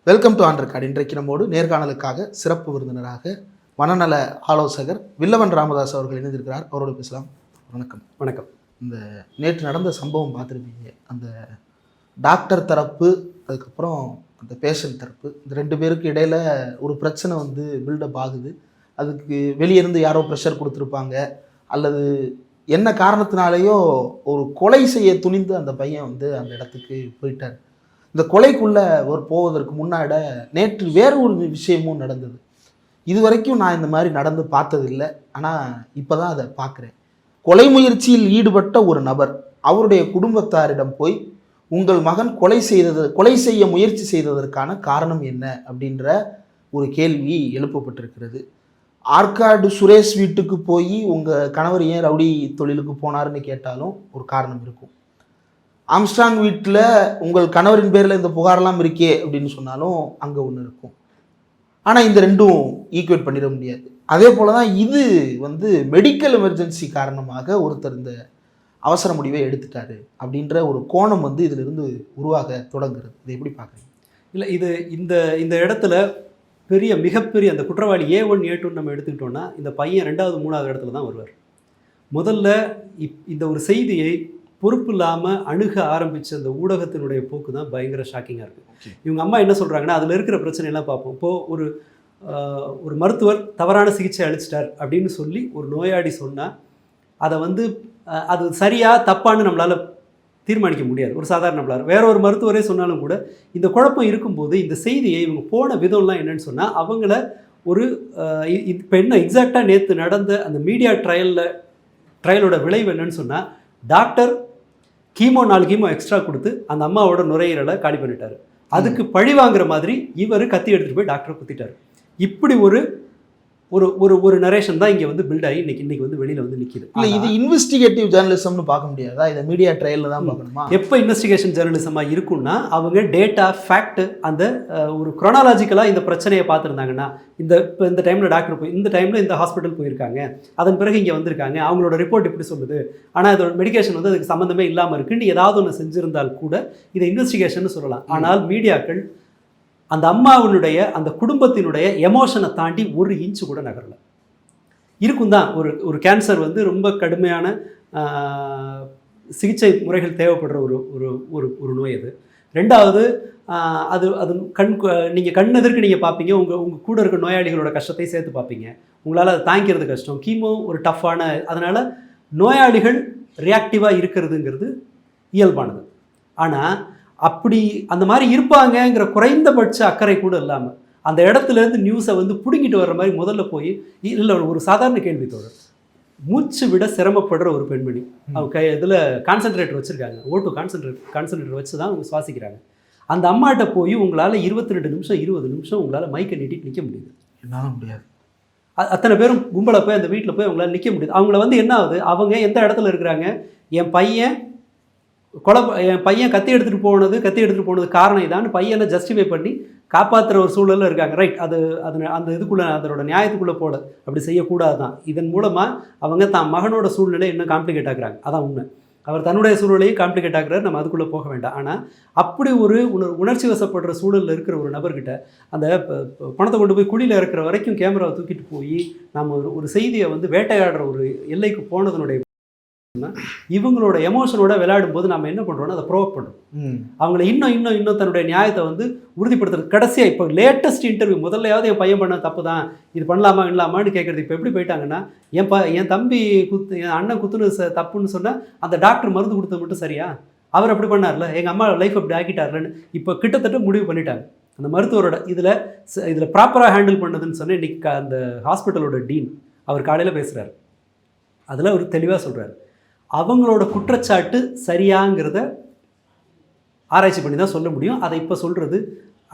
Welcome to on record. இன்றைக்கு நம்மோடு நேர்காணலுக்காக சிறப்பு விருந்தினராக மனநல ஆலோசகர் வில்லவன் ராமதாஸ் அவர்கள் இணைந்திருக்கிறார். அவரோடு பேசலாம். வணக்கம். வணக்கம். இந்த நேற்று நடந்த சம்பவம் பார்த்துருப்பீங்க. அந்த டாக்டர் தரப்பு, அதுக்கப்புறம் அந்த பேஷண்ட் தரப்பு, இந்த ரெண்டு பேருக்கு இடையில ஒரு பிரச்சனை வந்து பில்டப் ஆகுது. அதுக்கு வெளியிருந்து யாரோ ப்ரெஷர் கொடுத்துருப்பாங்க, அல்லது என்ன காரணத்தினாலேயோ ஒரு கொலை செய்ய துணிந்து அந்த பையன் வந்து அந்த இடத்துக்கு போயிட்டார். இந்த கொலைக்குள்ளே ஒரு போவதற்கு முன்னாடி நேற்று வேறு ஒரு விஷயமும் நடந்தது. இது வரைக்கும் நான் இந்த மாதிரி நடந்து பார்த்ததில்லை, ஆனால் இப்போ தான் அதை பார்க்குறேன். கொலை முயற்சியில் ஈடுபட்ட ஒரு நபர் அவருடைய குடும்பத்தாரிடம் போய் உங்கள் மகன் கொலை செய்ய முயற்சி செய்ததற்கான காரணம் என்ன அப்படின்ற ஒரு கேள்வி எழுப்பப்பட்டிருக்கிறது. ஆற்காடு சுரேஷ் வீட்டுக்கு போய் உங்கள் கணவர் ஏன் ரவுடி தொழிலுக்கு போனாருன்னு கேட்டாலும் ஒரு காரணம் இருக்கும். ஆம்ஸ்ட்ராங் வீட்டில் உங்கள் கணவரின் பேரில் இந்த புகாரெல்லாம் இருக்கே அப்படின்னு சொன்னாலும் அங்கே ஒன்று இருக்கும். ஆனால் இந்த ரெண்டும் ஈக்குவேட் பண்ணிட முடியாது. அதே போல் தான் இது வந்து மெடிக்கல் எமர்ஜென்சி காரணமாக ஒருத்தர் இந்த அவசர முடிவை எடுத்துட்டாரு அப்படின்ற ஒரு கோணம் வந்து இதிலிருந்து உருவாக தொடங்குறது. இதை எப்படி பார்க்குறீங்க? இல்லை, இது இந்த இந்த இடத்துல மிகப்பெரிய அந்த குற்றவாளி A1 A2 நம்ம எடுத்துக்கிட்டோன்னா இந்த பையன் 2வது 3வது இடத்துல தான் வருவார். முதல்ல இந்த ஒரு செய்தியை பொறுப்பு இல்லாமல் அணுக ஆரம்பித்த அந்த ஊடகத்தினுடைய போக்கு தான் பயங்கர ஷாக்கிங்காக இருக்குது. இவங்க அம்மா என்ன சொல்கிறாங்கன்னா, அதில் இருக்கிற பிரச்சனையெல்லாம் பார்ப்போம். இப்போது ஒரு மருத்துவர் தவறான சிகிச்சை அளிச்சிட்டார் அப்படின்னு சொல்லி ஒரு நோயாளி சொன்னால் அதை வந்து அது சரியா தப்பான்னு நம்மளால் தீர்மானிக்க முடியாது. ஒரு சாதாரண நம்மளால் வேற ஒரு மருத்துவரே சொன்னாலும் கூட இந்த குழப்பம் இருக்கும்போது இந்த செய்தியை இவங்க போன விதம்லாம் என்னன்னு சொன்னால் அவங்கள ஒரு இப்போ என்ன எக்ஸாக்டாக நேற்று நடந்த அந்த மீடியா ட்ரையலோட விளைவு என்னன்னு சொன்னால், டாக்டர் 4 கீமோ எக்ஸ்ட்ரா கொடுத்து அந்த அம்மாவோட நுரையீரலை காலி பண்ணிட்டாரு. அதுக்கு பழி வாங்குற மாதிரி இவர் கத்தி எடுத்துகிட்டு போய் டாக்டரை குத்திட்டார். இப்படி ஒரு ஒரு ஒரு நரேஷன் தான் இங்கே வந்து பில்ட் ஆகி இன்னைக்கு வந்து வெளியில் வந்து நிற்கிது. இல்லை, இது இன்வெஸ்டிகேட்டிவ் ஜேர்னலிசம்னு பார்க்க முடியாதா? இதை மீடியா ட்ரையலில் தான் பார்க்கணுமா? எப்போ இன்வெஸ்டிகேஷன் ஜேர்னலிசமாக இருக்குன்னா அவங்க டேட்டா ஃபேக்ட் அந்த ஒரு குரோனாலஜிக்கலாக இந்த பிரச்சனையை பார்த்துருந்தாங்கன்னா, இந்த டைமில் டாக்டர் இந்த டைமில் இந்த ஹாஸ்பிட்டல் போயிருக்காங்க, அதன் பிறகு இங்கே வந்திருக்காங்க, அவங்களோட ரிப்போர்ட் இப்படி சொல்லுது, ஆனால் இதோட மெடிக்கேஷன் வந்து அதுக்கு சம்மந்தமே இல்லாமல் இருக்குன்னு ஏதாவது ஒன்று செஞ்சுருந்தால் கூட இதை இன்வெஸ்டிகேஷன் சொல்லலாம். ஆனால் மீடியாக்கள் அந்த அம்மாவினுடைய அந்த குடும்பத்தினுடைய எமோஷனை தாண்டி ஒரு இன்ச்சு கூட நகரலை. இருக்கும் தான், ஒரு கேன்சர் வந்து ரொம்ப கடுமையான சிகிச்சை முறைகள் தேவைப்படுற ஒரு நோய் அது. ரெண்டாவது, அது நீங்கள் கண்ணெதிர்க்கு நீங்கள் பார்ப்பீங்க, உங்கள் கூட இருக்க நோயாளிகளோட கஷ்டத்தை சேர்த்து பார்ப்பீங்க. உங்களால் அதை தாங்கிறது கஷ்டம். கீமோ ஒரு டஃப்பான, அதனால் நோயாளிகள் ரியாக்டிவாக இருக்கிறதுங்கிறது இயல்பானது. ஆனால் அப்படி அந்த மாதிரி இருப்பாங்கங்கிற குறைந்தபட்ச அக்கறை கூட இல்லாமல் அந்த இடத்துலேருந்து நியூஸை வந்து பிடுங்கிட்டு வர்ற மாதிரி முதல்ல போய் இல்லை, ஒரு சாதாரண கேள்வி தோழர், மூச்சு விட சிரமப்படுற ஒரு பெண்மணி, அவங்க இதில் கான்சன்ட்ரேட்டர் வச்சுருக்காங்க, O2 கான்சன்ட்ரேட்டர் வச்சு தான் அவங்க சுவாசிக்கிறாங்க. அந்த அம்மாட்ட போய் உங்களால் 22 நிமிஷம் 20 நிமிஷம் உங்களால் மைக்கை நீட்டிட்டு நிற்க முடியுது? என்னால் முடியாது. அத்தனை பேரும் கும்பலை போய் அந்த வீட்டில் போய் அவங்களால நிற்க முடியுது. அவங்கள வந்து என்ன ஆகுது, அவங்க எந்த இடத்துல இருக்கிறாங்க, என் பையன் கத்தி எடுத்துகிட்டு போனது காரணம் இதான்னு பையனை ஜஸ்டிஃபை பண்ணி காப்பாற்றுற ஒரு சூழலில் இருக்காங்க. ரைட், அந்த இதுக்குள்ளே அதனோட நியாயத்துக்குள்ளே போல அப்படி செய்யக்கூடாது தான். இதன் மூலமாக அவங்க தான் மகனோட சூழ்நிலை இன்னும் காம்ப்ளிகேட் ஆகுறாங்க. அதான் உண்மை. அவர் தன்னுடைய சூழ்நிலையும் காம்ப்ளிகேட் ஆகுறாரு, நம்ம அதுக்குள்ளே போக வேண்டாம். ஆனால் அப்படி ஒரு உணர்ச்சி வசப்படுற சூழலில் இருக்கிற ஒரு நபர்கிட்ட அந்த பணத்தை கொண்டு போய் குழியில் இருக்கிற வரைக்கும் கேமராவை தூக்கிட்டு போய் நம்ம ஒரு செய்தியை வந்து வேட்டையாடுற ஒரு எல்லைக்கு போனதனுடைய இவங்களோட எமோஷனோட விளையாடும் போது நம்ம என்ன பண்ணுறோம்னா அதை ப்ரோவோக் பண்ணுறோம். அவங்கள இன்னும் தன்னுடைய நியாயத்தை வந்து உறுதிப்படுத்துறது. கடைசியாக இப்போ லேட்டஸ்ட் இன்டர்வியூ, முதல்லையாவது என் பையன் பண்ண தப்பு தான், இது பண்ணலாமா இல்லாமான்னு கேட்குறது. இப்போ எப்படி போயிட்டாங்கன்னா, என் தம்பி என் அண்ணன் குத்துனது தப்புன்னு சொன்னால் அந்த டாக்டர் மருந்து கொடுத்தது மட்டும் சரியா, அவர் அப்படி பண்ணார்ல, எங்கள் அம்மா லைஃப் அப்படி ஆக்கிட்டார்லன்னு இப்போ கிட்டத்தட்ட முடிவு பண்ணிட்டாங்க. அந்த மருத்துவரோட இதில் ப்ராப்பராக ஹேண்டில் பண்ணதுன்னு சொன்னால் இன்றைக்கி அந்த ஹாஸ்பிட்டலோட டீன் அவர் காலையில் பேசுகிறார். அதில் அவர் தெளிவாக சொல்கிறார், அவங்களோட குற்றச்சாட்டு சரியாங்கிறத ஆராய்ச்சி பண்ணி தான் சொல்ல முடியும். அதை இப்போ சொல்கிறது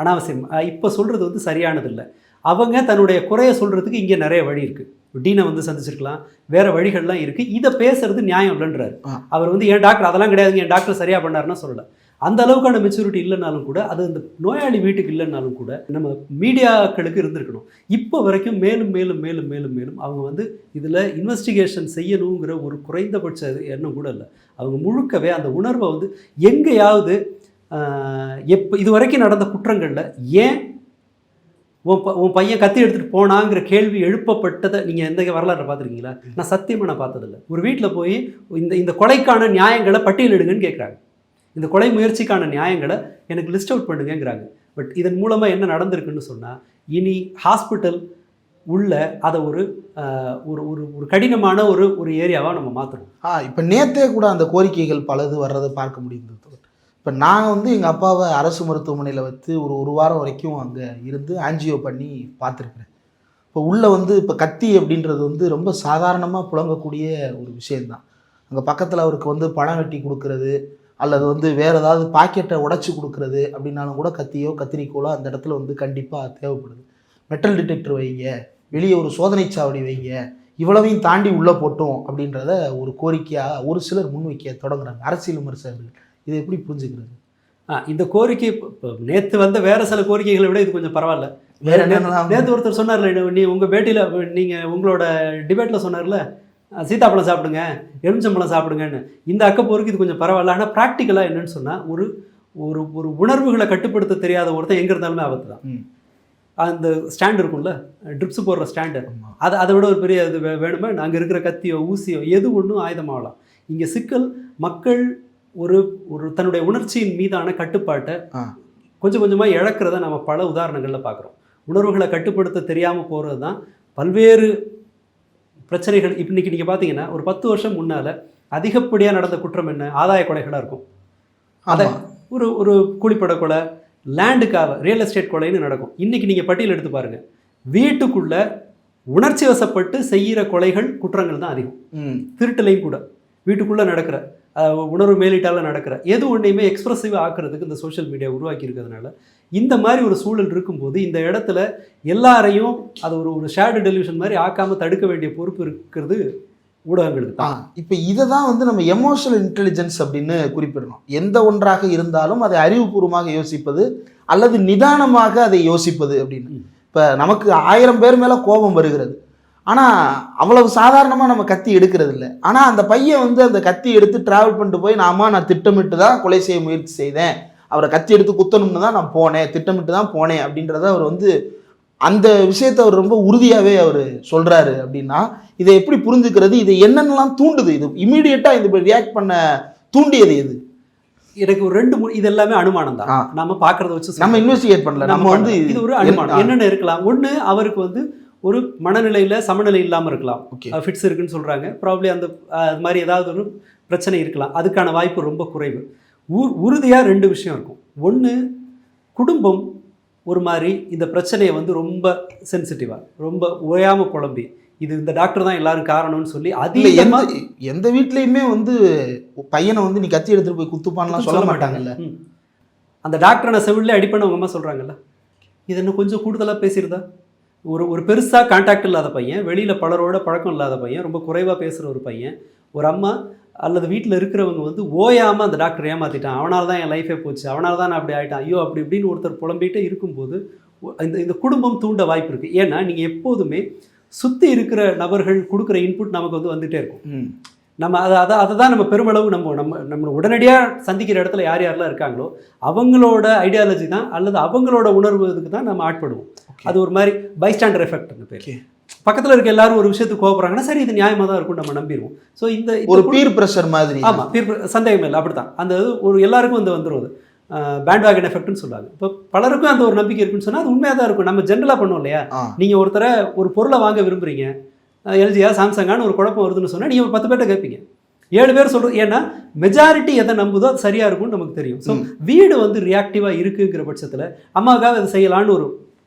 அனாவசியம். இப்போ சொல்கிறது வந்து சரியானதில்லை. அவங்க தன்னுடைய குறைய சொல்கிறதுக்கு இங்கே நிறைய வழி இருக்குது. டீனை வந்து சந்திச்சிருக்கலாம், வேறு வழிகள்லாம் இருக்குது. இதை பேசுறது நியாயம் இல்லைன்றார் அவர். வந்து என் டாக்டர் அதெல்லாம் கிடையாதுங்க, என் டாக்டர் சரியாக பண்ணாருன்னா சொல்லலை. அந்த அளவுக்கான மெச்சூரிட்டி இல்லைனாலும் கூட, அது அந்த நோயாளி வீட்டுக்கு இல்லைனாலும் கூட நம்ம மீடியாக்களுக்கு இருந்திருக்கணும். இப்போ வரைக்கும் மேலும் மேலும் மேலும் மேலும் மேலும் அவங்க வந்து இதில் இன்வெஸ்டிகேஷன் செய்யணுங்கிற ஒரு குறைந்தபட்ச எண்ணம் கூட இல்லை. அவங்க முழுக்கவே அந்த உணர்வை வந்து எங்கேயாவது இது வரைக்கும் நடந்த குற்றங்களில் ஏன் உன் பையன் கத்தி எடுத்துகிட்டு போனாங்கிற கேள்வி எழுப்பப்பட்டதை நீங்கள் எந்த வரலாறு பார்த்துருக்கீங்களா? நான் சத்தியமாக நான் பார்த்ததில்லை. ஒரு வீட்டில் போய் இந்த கொலைக்கான நியாயங்களை பட்டியலிடுங்கன்னு கேட்குறாங்க. இந்த கொலை முயற்சிக்கான நியாயங்களை எனக்கு லிஸ்ட் அவுட் பண்ணுங்கிறாங்க. பட் இதன் மூலமாக என்ன நடந்திருக்குன்னு சொன்னால், இனி ஹாஸ்பிட்டல் உள்ள அதை ஒரு ஒரு ஒரு கடினமான ஒரு ஏரியாவாக நம்ம மாற்றணும். இப்போ நேற்றே கூட அந்த கோரிக்கைகள் பலது வர்றதை பார்க்க முடியுது. இப்போ நான் வந்து எங்கள் அப்பாவை அரசு மருத்துவமனையில் வச்சு ஒரு வாரம் வரைக்கும் அங்கே இருந்து ஆன்ஜியோ பண்ணி பார்த்துருக்குறேன். இப்போ உள்ளே வந்து இப்போ கத்தி அப்படின்றது வந்து ரொம்ப சாதாரணமாக புழங்கக்கூடிய ஒரு விஷயந்தான். அங்கே பக்கத்தில் அவருக்கு வந்து பணம் வெட்டி கொடுக்கறது அல்லது வந்து வேறு ஏதாவது பாக்கெட்டை உடைச்சி கொடுக்கறது அப்படின்னாலும் கூட கத்தியோ கத்திரிக்கோளோ அந்த இடத்துல வந்து கண்டிப்பாக தேவைப்படுது. மெட்டல் டிடெக்டர் வைங்க, வெளியே ஒரு சோதனை சாவடி வைங்க, இவ்வளவையும் தாண்டி உள்ளே போட்டோம் அப்படின்றத ஒரு கோரிக்கையாக ஒரு சிலர் முன்வைக்க தொடங்குறாங்க, அரசியல் விமர்சகர்கள். இதை எப்படி புரிஞ்சுக்கிறது? இந்த கோரிக்கை இப்போ நேற்று வந்த வேறு சில கோரிக்கைகளை விட இது கொஞ்சம் பரவாயில்ல. வேறு என்ன? நேற்று ஒருத்தர் சொன்னார்ல, நீ உங்கள் பேட்டியில் நீங்கள் உங்களோட டிபேட்டில் சொன்னார்ல, சீத்தாப்பழம் சாப்பிடுங்க, எலுமிச்சம்பழம் சாப்பிடுங்கன்னு. இந்த அக்கப்போருக்கு இது கொஞ்சம் பரவாயில்ல. ஆனால் ப்ராக்டிக்கலாக என்னன்னு சொன்னால், ஒரு ஒரு உணர்வுகளை கட்டுப்படுத்த தெரியாத ஒருத்தன் எங்கே இருந்தாலுமே ஆபத்து தான். அந்த ஸ்டாண்ட் இருக்கும்ல, ட்ரிப்ஸ் போடுற ஸ்டாண்டு, அதை விட ஒரு பெரிய இது வேணுமா? அங்கே இருக்கிற கத்தியோ ஊசியோ எது ஒன்றும் ஆயுதமாகலாம். இங்கே சிக்கல் மக்கள் ஒரு தன்னுடைய உணர்ச்சியின் மீதான கட்டுப்பாட்டை கொஞ்சம் கொஞ்சமாக இழக்கிறத நம்ம பல உதாரணங்களில் பார்க்குறோம். உணர்வுகளை கட்டுப்படுத்த தெரியாமல் போகிறது தான் பல்வேறு பிரச்சனைகள். இன்றைக்கி நீங்கள் பார்த்தீங்கன்னா, ஒரு 10 வருஷம் முன்னால் அதிகப்படியாக நடந்த குற்றம் என்ன? ஆதாய கொலைகளாக இருக்கும். அதை ஒரு கூலிப்பட கொலை, லேண்டுக்காக ரியல் எஸ்டேட் கொலைன்னு நடக்கும். இன்றைக்கி நீங்கள் பட்டியல் எடுத்து பாருங்கள், வீட்டுக்குள்ளே உணர்ச்சி வசப்பட்டு செய்கிற கொலைகள் குற்றங்கள் தான் அதிகம். திருட்டுலையும் கூட வீட்டுக்குள்ளே நடக்கிற உணர்வு மேலிட்டால் நடக்கிற எது ஒன்றையுமே எக்ஸ்ப்ரெசிவாக ஆக்கிறதுக்கு இந்த சோஷியல் மீடியா உருவாக்கி இருக்கிறதுனால இந்த மாதிரி ஒரு சூழல் இருக்கும்போது இந்த இடத்துல எல்லாரையும் அது ஒரு ஷேர்டு டெலிவிஷன் மாதிரி ஆக்காமல் தடுக்க வேண்டிய பொறுப்பு இருக்கிறது ஊடகங்களுக்கு தான். இப்போ இதை தான் வந்து நம்ம எமோஷனல் இன்டெலிஜென்ஸ் அப்படின்னு குறிப்பிடணும். எந்த ஒன்றாக இருந்தாலும் அதை அறிவுபூர்வமாக யோசிப்பது அல்லது நிதானமாக அதை யோசிப்பது அப்படின்னு. இப்போ நமக்கு 1000 பேர் மேலே கோபம் வருகிறது, ஆனால் அவ்வளவு சாதாரணமாக நம்ம கத்தி எடுக்கிறது இல்லை. ஆனால் அந்த பையன் வந்து அந்த கத்தி எடுத்து ட்ராவல் பண்ணிட்டு போய் நான் திட்டமிட்டு தான் கொலை செய்ய முயற்சி செய்தேன், அவரை கத்தி எடுத்து குத்தணும்னு தான் நான் போனேன், திட்டமிட்டு தான் போனேன் அப்படின்றத அவர் வந்து அந்த விஷயத்தை அவர் ரொம்ப உறுதியாகவே அவர் சொல்கிறாரு. அப்படின்னா இதை எப்படி புரிஞ்சுக்கிறது? இதை என்னென்னலாம் தூண்டுது? இது இமீடியட்டாக இது ரியாக்ட் பண்ண தூண்டியது எது? எனக்கு ஒரு 2 இது எல்லாமே அனுமானம் தான். நம்ம பார்க்குறத வச்சு நம்ம இன்வெஸ்டிகேட் பண்ணல. நம்ம வந்து இது ஒரு அனுமானம். என்னென்ன இருக்கலாம்? ஒன்று, அவருக்கு வந்து ஒரு மனநிலையில் சமநிலை இல்லாமல் இருக்கலாம். ஃபிட்ஸ் இருக்குன்னு சொல்கிறாங்க. ப்ராப்ளி அந்த அது மாதிரி ஏதாவது ஒரு பிரச்சனை இருக்கலாம். அதுக்கான வாய்ப்பு ரொம்ப குறைவு. உறுதியாக 2 விஷயம் இருக்கும். ஒன்று, குடும்பம் ஒரு மாதிரி இந்த பிரச்சனையை வந்து ரொம்ப சென்சிட்டிவாக, ரொம்ப ஓயாமல் குழம்பி, இது இந்த டாக்டர் தான் எல்லாரும் காரணம்னு சொல்லி அதிகமாக எந்த வீட்லேயுமே வந்து பையனை வந்து நீ கத்தி எடுத்துகிட்டு போய் குத்துப்பான்லாம் சொல்ல மாட்டாங்கல்ல. அந்த டாக்டரை நான் செவிலே அடிப்பேன்னு அவங்க அம்மா சொல்கிறாங்கல்ல. இது இன்னும் கொஞ்சம் கூடுதலாக பேசியிருந்தா, ஒரு பெருசாக கான்டாக்ட் இல்லாத பையன், வெளியில் பலரோட பழக்கம் இல்லாத பையன், ரொம்ப குறைவாக பேசுகிற ஒரு பையன், ஒரு அம்மா அல்லது வீட்டில் இருக்கிறவங்க வந்து ஓயாமல் அந்த டாக்டர் ஏமாற்றிட்டான், அவனால் தான் என் லைஃபே போச்சு, அவனால் தான் நான் அப்படி ஆகிட்டான், ஐயோ அப்படி இப்படின்னு ஒருத்தர் புலம்பிகிட்டே இருக்கும்போது இந்த குடும்பம் தூண்ட வாய்ப்பு இருக்குது. ஏன்னா நீங்கள் எப்போதுமே சுற்றி இருக்கிற நபர்கள் கொடுக்குற இன்புட் நமக்கு வந்து வந்துகிட்டே இருக்கும். நம்ம அதை தான் நம்ம பெருமளவு நம்ம உடனடியாக சந்திக்கிற இடத்துல யார் யாரெல்லாம் இருக்காங்களோ அவங்களோட ஐடியாலஜி தான் அல்லது அவங்களோட உணர்வுக்கு தான் நம்ம ஆட்படுவோம். அது ஒரு மாதிரி பைஸ்டாண்டர் எஃபெக்ட்னு பேர். பக்கத்தில் இருக்க எல்லாரும் ஒரு விஷயத்துக்கு கோபப்படுறாங்கன்னா சரி இது நியாயமாக தான் இருக்கும் நம்ம நம்பிடுவோம். ஸோ இந்த ஒரு பீர் ப்ரெஷர் மாதிரி. ஆமாம், பீர் சந்தேகம் இல்லை, அப்படி தான். அந்த ஒரு எல்லாருக்கும் வந்துடும் பேண்ட் வேகன் எஃபெக்ட்னு சொல்லுவாங்க. இப்போ பலருக்கும் அந்த ஒரு நம்பிக்கை இருக்குன்னு சொன்னால் அது உண்மையாக தான் இருக்கும். நம்ம ஜென்ரலாக பண்ணுவோம் இல்லையா? நீங்கள் ஒருத்தரை ஒரு பொருளை வாங்க விரும்புகிறீங்க, எல்ஜியா சாம்சங்கான்னு ஒரு குழப்பம் வருதுன்னு சொன்னால் நீங்கள் 10 பேர்ட்ட கேட்பீங்க, 7 பேர் சொல்கிறது. ஏன்னா மெஜாரிட்டி எதை நம்புதோ அது சரியாக இருக்கும்னு நமக்கு தெரியும். ஸோ வீடு வந்து ரியாக்டிவாக இருக்குங்கிற பட்சத்தில் அம்மாவுக்காக அதை செய்யலான்னு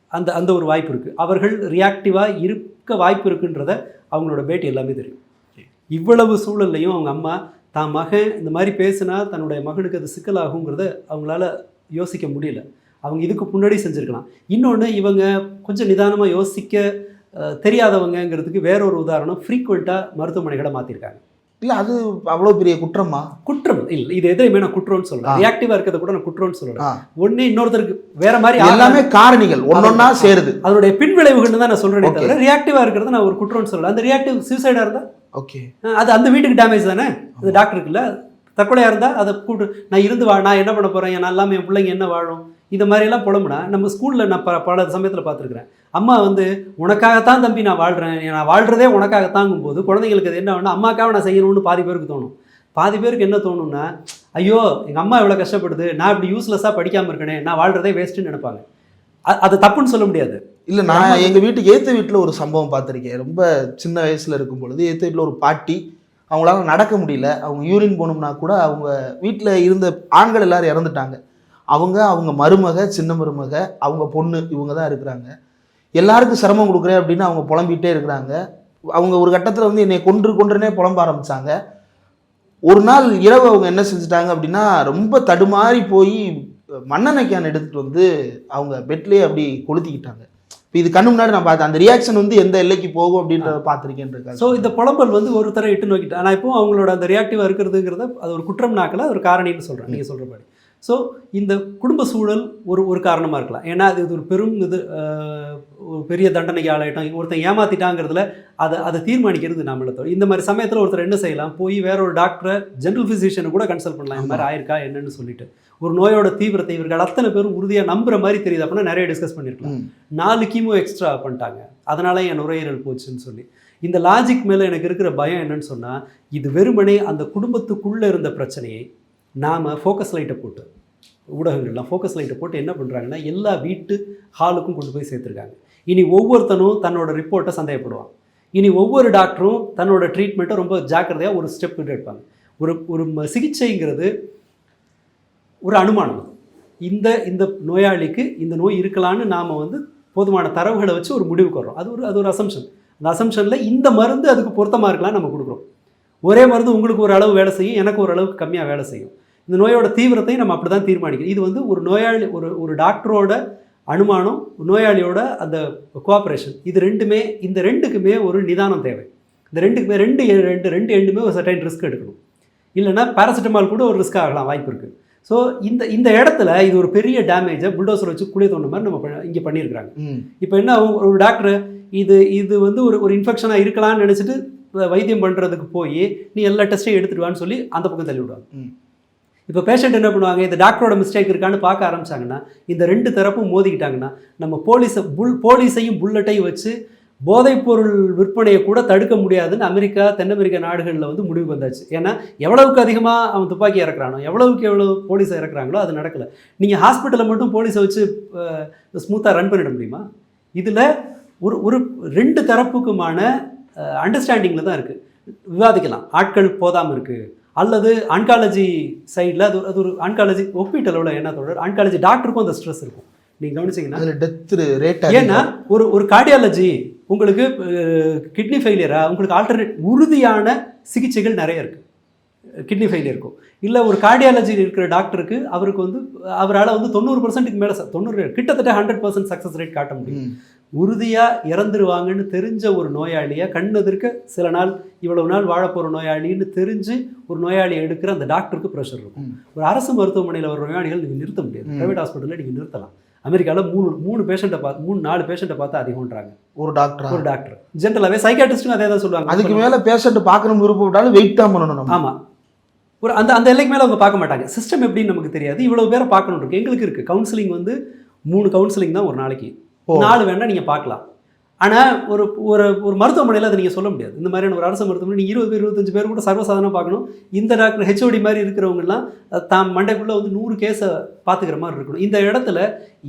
அந்த ஒரு வாய்ப்பு இருக்குது. அவர்கள் ரியாக்டிவாக இருக்க வாய்ப்பு இருக்குன்றத அவங்களோட பேட்டி எல்லாமே தெரியும். இவ்வளவு சூழல்லையும் அவங்க அம்மா தான் மகன் இந்த மாதிரி பேசுனா தன்னுடைய மகனுக்கு அது சிக்கலாகுங்கிறத அவங்களால யோசிக்க முடியல. அவங்க இதுக்கு முன்னாடி செஞ்சுருக்கலாம். இன்னொன்று, இவங்க கொஞ்சம் நிதானமாக யோசிக்க தெரியாதவங்கிறதுக்கு வேற ஒரு உதாரணம், ஃப்ரீக்வெண்ட்டாக மருத்துவமனைகளை மாற்றிருக்காங்க. இல்லை அது அவ்வளோ பெரிய குற்றமா? குற்றம் இல்லை, இது எதையுமே நான் குற்றம்னு சொல்கிறேன். ரியாக்டிவாக இருக்கிறத கூட நான் குற்றம்னு சொல்கிறேன். ஒன்று இன்னொருத்தருக்கு வேற மாதிரி எல்லாமே காரணிகள் ஒன்றொன்னா சேருது, அதனுடைய பின்விளைவுகள்னு தான் நான் சொல்கிறேனே தவிர ரியாக்டிவாக இருக்கிறத நான் ஒரு குற்றம்னு சொல்லலை. அந்த ரியாக்டிவ் சூசைடாக இருந்தால் ஓகே, அது அந்த வீட்டுக்கு டேமேஜ் தானே, அது டாக்டருக்கு இல்லை, தற்கொலையாக இருந்தால் அதை கூட்டு நான் இருந்து நான் என்ன பண்ண போகிறேன், நான் எல்லாமே என் பிள்ளைங்க என்ன வாழும், இந்த மாதிரியெல்லாம் புலம்புனா நம்ம ஸ்கூலில் நான் பல சமயத்தில் பார்த்துருக்குறேன். அம்மா வந்து உனக்காகத்தான் தம்பி நான் வாழ்கிறேன், நான் வாழ்கிறதே உனக்காகத்தாங்கும் போது குழந்தைங்களுக்கு அது என்ன வேணும், அம்மாக்காக நான் செய்யணும்னு பாதி பேருக்கு தோணும். பாதி பேருக்கு என்ன தோணும்னா, ஐயோ எங்கள் அம்மா இவ்வளோ கஷ்டப்படுது, நான் இப்படி யூஸ்லெஸ்ஸாக படிக்காமல் இருக்கனே, நான் வாழ்கிறதே வேஸ்ட்டுன்னு நினைப்பாங்க. அது தப்புன்னு சொல்ல முடியாது. இல்லை, நான் எங்கள் வீட்டுக்கு ஏற்ற வீட்டில் ஒரு சம்பவம் பார்த்துருக்கேன். ரொம்ப சின்ன வயசில் இருக்கும் பொழுது ஏற்ற வீட்டில் ஒரு பாட்டி, அவங்களால நடக்க முடியல, அவங்க யூரின் போகணும்னா கூட அவங்க வீட்டில் இருந்த ஆண்கள் எல்லாரும் இறந்துட்டாங்க. அவங்க மருமக, சின்ன மருமக, அவங்க பொண்ணு, இவங்க தான் இருக்கிறாங்க. எல்லாருக்கும் சிரமம் கொடுக்குறேன் அப்படின்னு அவங்க புலம்பிகிட்டே இருக்கிறாங்க. அவங்க ஒரு கட்டத்தில் வந்து என்னை கொன்றுனே புலம்ப ஆரம்பித்தாங்க. ஒரு நாள் இரவு அவங்க என்ன செஞ்சுட்டாங்க அப்படின்னா, ரொம்ப தடுமாறி போய் மண்ணெண்ணெய் கேன் எடுத்துகிட்டு வந்து அவங்க பெட்லேயே அப்படி கொளுத்திக்கிட்டாங்க. இப்போ இது கண்ணு முன்னாடி நான் பார்த்தேன். அந்த ரியாக்ஷன் வந்து எந்த எல்லைக்கு போகும் அப்படின்றத பார்த்துருக்கேன். ஸோ இந்த புலம்பல் வந்து ஒருத்தரை இட்டு நோக்கிட்டேன். ஆனால் இப்போ அவங்களோட அந்த ரியாக்டிவாக இருக்கிறதுங்கிறத அது ஒரு குற்றம் நாக்கல, அது ஒரு காரணின்னு சொல்கிறேன் நீங்கள் சொல்கிற மாதிரி. ஸோ இந்த குடும்ப சூழல் ஒரு காரணமாக இருக்கலாம். ஏன்னா அது ஒரு பெரும் ஒரு பெரிய தண்டனைக்கு ஆளாயிட்டோம், ஒருத்தன் ஏமாத்திட்டாங்கிறதுல அதை தீர்மானிக்கிறது நம்மளை தவிர. இந்த மாதிரி சமயத்தில் ஒருத்தர் என்ன செய்யலாம், போய் வேற ஒரு டாக்டரை, ஜென்ரல் ஃபிசிஷியனை கூட கன்சல்ட் பண்ணலாம். இந்த மாதிரி ஆயிருக்கா என்னன்னு சொல்லிட்டு ஒரு நோயோட தீவிரத்தை இவர்கள் அத்தனை பேரும் உறுதியாக நம்புற மாதிரி தெரியுது அப்படின்னா நிறைய டிஸ்கஸ் பண்ணியிருக்கலாம். 4 கீமோ எக்ஸ்ட்ரா பண்ணிட்டாங்க, அதனால என் நுரையீரல் போச்சுன்னு சொல்லி. இந்த லாஜிக் மேலே எனக்கு இருக்கிற பயம் என்னன்னு சொன்னால், இது வெறுமனே அந்த குடும்பத்துக்குள்ளே இருந்த பிரச்சனையை நாம் ஃபோக்கஸ் லைட்டை போட்டு, ஊடகங்கள்லாம் ஃபோக்கஸ் லைட்டை போட்டு என்ன பண்ணுறாங்கன்னா எல்லா வீட்டு ஹாலுக்கும் கொண்டு போய் சேர்த்துருக்காங்க. இனி ஒவ்வொருத்தனும் தன்னோட ரிப்போர்ட்டை சந்தேகப்படுவான். இனி ஒவ்வொரு டாக்டரும் தன்னோட ட்ரீட்மெண்ட்டை ரொம்ப ஜாக்கிரதையாக ஒரு ஸ்டெப் எடுப்பாங்க. ஒரு சிகிச்சைங்கிறது ஒரு அனுமானம். இந்த நோயாளிக்கு இந்த நோய் இருக்கலான்னு நாம் வந்து போதுமான தரவுகளை வச்சு ஒரு முடிவுக்கு வரோம். அது ஒரு அசம்ஷன். அந்த அசம்ஷனில் இந்த மருந்து அதுக்கு பொருத்தமாக இருக்கலாம் நம்ம கொடுக்குறோம். ஒரே மருந்து உங்களுக்கு ஒரு அளவு வேலை செய்யும், எனக்கு ஒரு அளவுக்கு கம்மியாக வேலை செய்யும். இந்த நோயோட தீவிரத்தையும் நம்ம அப்படி தான் தீர்மானிக்கிறோம். இது வந்து ஒரு நோயாளி, ஒரு டாக்டரோட அனுமானம், நோயாளியோட அந்த கோஆப்ரேஷன், இந்த ரெண்டுக்குமே ஒரு நிதானம் தேவை. இந்த ரெண்டுக்குமே ரெண்டு எண்டுமே ஒரு சர்டைன் ரிஸ்க் எடுக்கணும். இல்லைன்னா பேராசிட்டமால் கூட ஒரு ரிஸ்க் ஆகலாம், வாய்ப்பு இருக்குது. ஸோ இந்த இடத்துல இது ஒரு பெரிய டேமேஜை புல்டோசர் வச்சு குளிய தோன்ற மாதிரி நம்ம இங்கே பண்ணியிருக்கிறாங்க. இப்போ என்ன, ஒரு டாக்டர் இது வந்து ஒரு இன்ஃபெக்ஷனாக இருக்கலாம்னு நினச்சிட்டு வைத்தியம் பண்ணுறதுக்கு போய் நீ எல்லா டெஸ்ட்டையும் எடுத்துடுவான்னு சொல்லி அந்த பக்கம் தள்ளி விடுவாங்க. இப்போ பேஷண்ட் என்ன பண்ணுவாங்க, இந்த டாக்டரோட மிஸ்டேக் இருக்கான்னு பார்க்க ஆரம்பிச்சாங்கன்னா, இந்த 2 தரப்பும் மோதிக்கிட்டாங்கன்னா, நம்ம போலீஸையும் புல்லட்டையும் வச்சு போதைப்பொருள் விற்பனையை கூட தடுக்க முடியாதுன்னு அமெரிக்கா, தென் அமெரிக்கா நாடுகளில் வந்து முடிவுக்கு வந்தாச்சு. ஏன்னா எவ்வளவுக்கு அதிகமாக அவன் துப்பாக்கி இறக்குறானோ, எவ்வளவு போலீஸை இறக்குறாங்களோ அது நடக்கலை. நீங்கள் ஹாஸ்பிட்டலில் மட்டும் போலீஸை வச்சு ஸ்மூத்தாக ரன் பண்ணிட முடியுமா? இதில் ஒரு 2 தரப்புக்குமான அண்டர்ஸ்டாண்டிங்கில் தான் இருக்குது. விவாதிக்கலாம், ஆட்கள் போதாமல் இருக்குது, அல்லது ஆன்காலஜி சைடில் அது ஒரு ஆன்காலஜி ஒப்பீட்டளவில் என்ன சொல்கிறார், ஆன்காலஜி டாக்டருக்கும் அந்த ஸ்ட்ரெஸ் இருக்கும். நீங்கள் கவனிச்சிங்கன்னா டெத் ரேட், ஏன்னா ஒரு கார்டியாலஜி உங்களுக்கு கிட்னி ஃபெயிலியரா, உங்களுக்கு ஆல்டர்னேட் உறுதியான சிகிச்சைகள் நிறைய இருக்குது. கிட்னி ஃபெயிலியர் இருக்கும், இல்லை ஒரு கார்டியாலஜி இருக்கிற டாக்டருக்கு அவருக்கு வந்து அவரால் வந்து 90%க்கு மேலே 90 கிட்டத்தட்ட 100% சக்ஸஸ் ரேட் காட்ட முடியும். உறுதியாக இறந்துருவாங்கன்னு தெரிஞ்ச ஒரு நோயாளியை கண்ணெதிர்க்க சில நாள் இவ்வளவு நாள் வாழப்போகிற நோயாளின்னு தெரிஞ்சு ஒரு நோயாளியை எடுக்கிற அந்த டாக்டருக்கு ப்ரெஷர் இருக்கும். ஒரு அரசு மருத்துவமனையில் ஒரு நோயாளிகள் நீங்கள் நிறுத்த முடியாது, ப்ரைவேட் ஹாஸ்பிட்டலில் நீங்கள் நிறுத்தலாம். அமெரிக்காவில் 3 பேஷண்ட்டை பார்த்து 4 பேஷண்ட்டை பார்த்து அதிகம்ன்றாங்க ஒரு டாக்டர். ஜென்ரலாகவே சைக்காட்ரிஸ்ட்டும் அதே தான் சொல்லுவாங்க. அதுக்கு மேலே பேஷண்ட் பார்க்கணும் விருப்பப்பட்டாலும் வெயிட் தான் பண்ணணும். ஆமாம், அந்த எல்லைக்கு மேலே அவங்க பார்க்க மாட்டாங்க. சிஸ்டம் எப்படின்னு நமக்கு தெரியாது, இவ்வளோ பேரை பார்க்கணும் இருக்கு. எங்களுக்கு இருக்குது கவுன்சிலிங் வந்து 3 கவுன்சிலிங் தான் ஒரு நாளைக்கு, 4 வேணால் நீங்கள் பார்க்கலாம். ஆனால் ஒரு மருத்துவமனையில் அதை நீங்கள் சொல்ல முடியாது. இந்த மாதிரியான ஒரு அரசு மருத்துவமனை நீங்கள் 20 பேர் 25 பேர் கூட சர்வசாதாரணமாக பார்க்கணும். இந்த டாக்டர் ஹெச்ஓடி மாதிரி இருக்கிறவங்கலாம் தாம் மண்டைக்குள்ளே வந்து 100 கேஸை பார்த்துக்கிற மாதிரி இருக்கணும். இந்த இடத்துல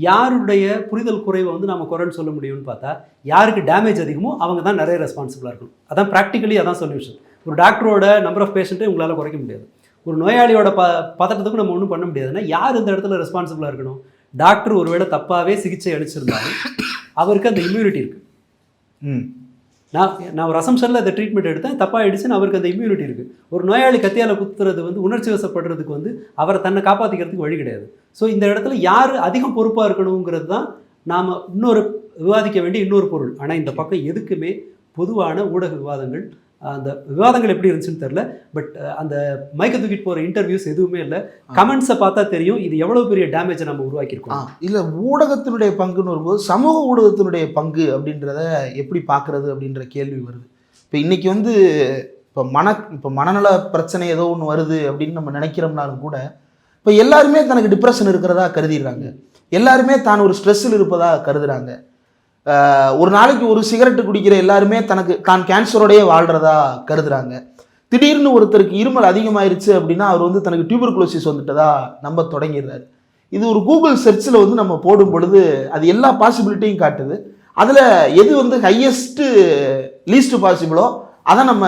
யாருடைய புரிதல் குறைவை வந்து நம்ம குறைன்னு சொல்ல முடியும்னு பார்த்தா, யாருக்கு டேமேஜ் அதிகமோ அவங்க தான் நிறைய ரெஸ்பான்சிபிளாக இருக்கணும். அதான் ப்ராக்டிக்கலி அதான் சொல்யூஷன். ஒரு டாக்டரோட நம்பர் ஆஃப் பேஷண்ட்டை உங்களால் குறைக்க முடியாது. ஒரு நோயாளியோட பதட்டத்துக்கும் நம்ம ஒன்றும் பண்ண முடியாதுன்னா யார் இந்த இடத்துல ரெஸ்பான்சிபிளாக இருக்கணும்? டாக்டர் ஒருவேளை தப்பாகவே சிகிச்சை அளிச்சிருந்தாலும் அவருக்கு அந்த இம்யூனிட்டி இருக்குது. நான் ஒரு அசம்ஷனில் அந்த ட்ரீட்மெண்ட் எடுத்தேன், தப்பாக ஆகிடுச்சுன்னு அவருக்கு அந்த இம்யூனிட்டி இருக்குது. ஒரு நோயாளி கத்தியால் குத்துறது வந்து உணர்ச்சி வசப்படுறதுக்கு வந்து அவரை தன்னை காப்பாற்றிக்கிறதுக்கு வழி கிடையாது. ஸோ இந்த இடத்துல யார் அதிகம் பொறுப்பாக இருக்கணுங்கிறது தான் நாம் விவாதிக்க வேண்டிய இன்னொரு பொருள். ஆனால் இந்த பக்கம் எதுக்குமே பொதுவான ஊடக விவாதங்கள், அந்த விவாதங்கள் எப்படி இருந்துச்சுன்னு தெரில, பட் அந்த மைக்க தூக்கிட்டு போகிற இன்டர்வியூஸ் எதுவுமே இல்லை. கமெண்ட்ஸை பார்த்தா தெரியும் இது எவ்வளோ பெரிய டேமேஜை நம்ம உருவாக்கியிருக்கோம். இல்லை, ஊடகத்தினுடைய பங்குன்னு வரும்போது சமூக ஊடகத்தினுடைய பங்கு அப்படின்றத எப்படி பார்க்குறது அப்படின்ற கேள்வி வருது. இப்போ இன்றைக்கி வந்து இப்போ மனநல பிரச்சனை ஏதோ ஒன்று வருது அப்படின்னு நம்ம நினைக்கிறோம்னாலும் கூட இப்போ எல்லாருமே தனக்கு டிப்ரெஷன் இருக்கிறதா கருதிடுறாங்க, எல்லாருமே தான் ஒரு ஸ்ட்ரெஸ்ஸில் இருப்பதா கருதுறாங்க. ஒரு நாளைக்கு ஒரு சிகரெட்டு குடிக்கிற எல்லாருமே தான் கேன்சரோடையே வாழ்கிறதா கருதுறாங்க. திடீர்னு ஒருத்தருக்கு இருமல் அதிகமாயிருச்சு அப்படின்னா அவர் வந்து தனக்கு டியூபர்குலோசிஸ் வந்துட்டதா நம்ப தொடங்கிடுறாரு. இது ஒரு கூகுள் சர்ச்சில் வந்து நம்ம போடும் பொழுது அது எல்லா பாசிபிலிட்டியும் காட்டுது. அதில் எது வந்து ஹையஸ்ட்டு லீஸ்ட் பாசிபிளோ அதை நம்ம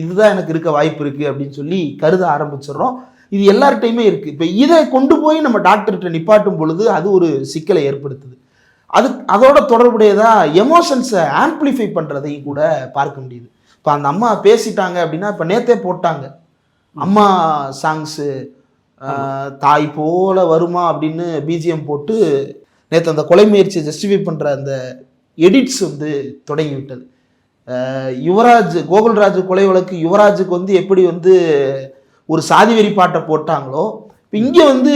இதுதான் எனக்கு இருக்க வாய்ப்பு இருக்குது அப்படின்னு சொல்லி கருத ஆரம்பிச்சிடுறோம். இது எல்லார்ட்டையுமே இருக்குது. இப்போ இதை கொண்டு போய் நம்ம டாக்டர்கிட்ட நிப்பாட்டும் பொழுது அது ஒரு சிக்கலை ஏற்படுத்துது. அதோட தொடர்புடையதாக எமோஷன்ஸை ஆம்ப்ளிஃபை பண்ணுறதையும் கூட பார்க்க முடியுது. இப்போ அந்த அம்மா பேசிட்டாங்க அப்படின்னா, இப்போ நேத்தே போட்டாங்க அம்மா சாங்ஸு, தாய் போல வருமா அப்படின்னு பிஜிஎம் போட்டு நேற்று அந்த கொலை முயற்சியை ஜஸ்டிஃபை பண்ணுற அந்த எடிட்ஸ் வந்து தொடங்கி விட்டது. யுவராஜ், கோகுல்ராஜ் கொலை வழக்கு யுவராஜுக்கு வந்து எப்படி வந்து ஒரு சாதி வெறி பாட்டை போட்டாங்களோ, இப்போ இங்கே வந்து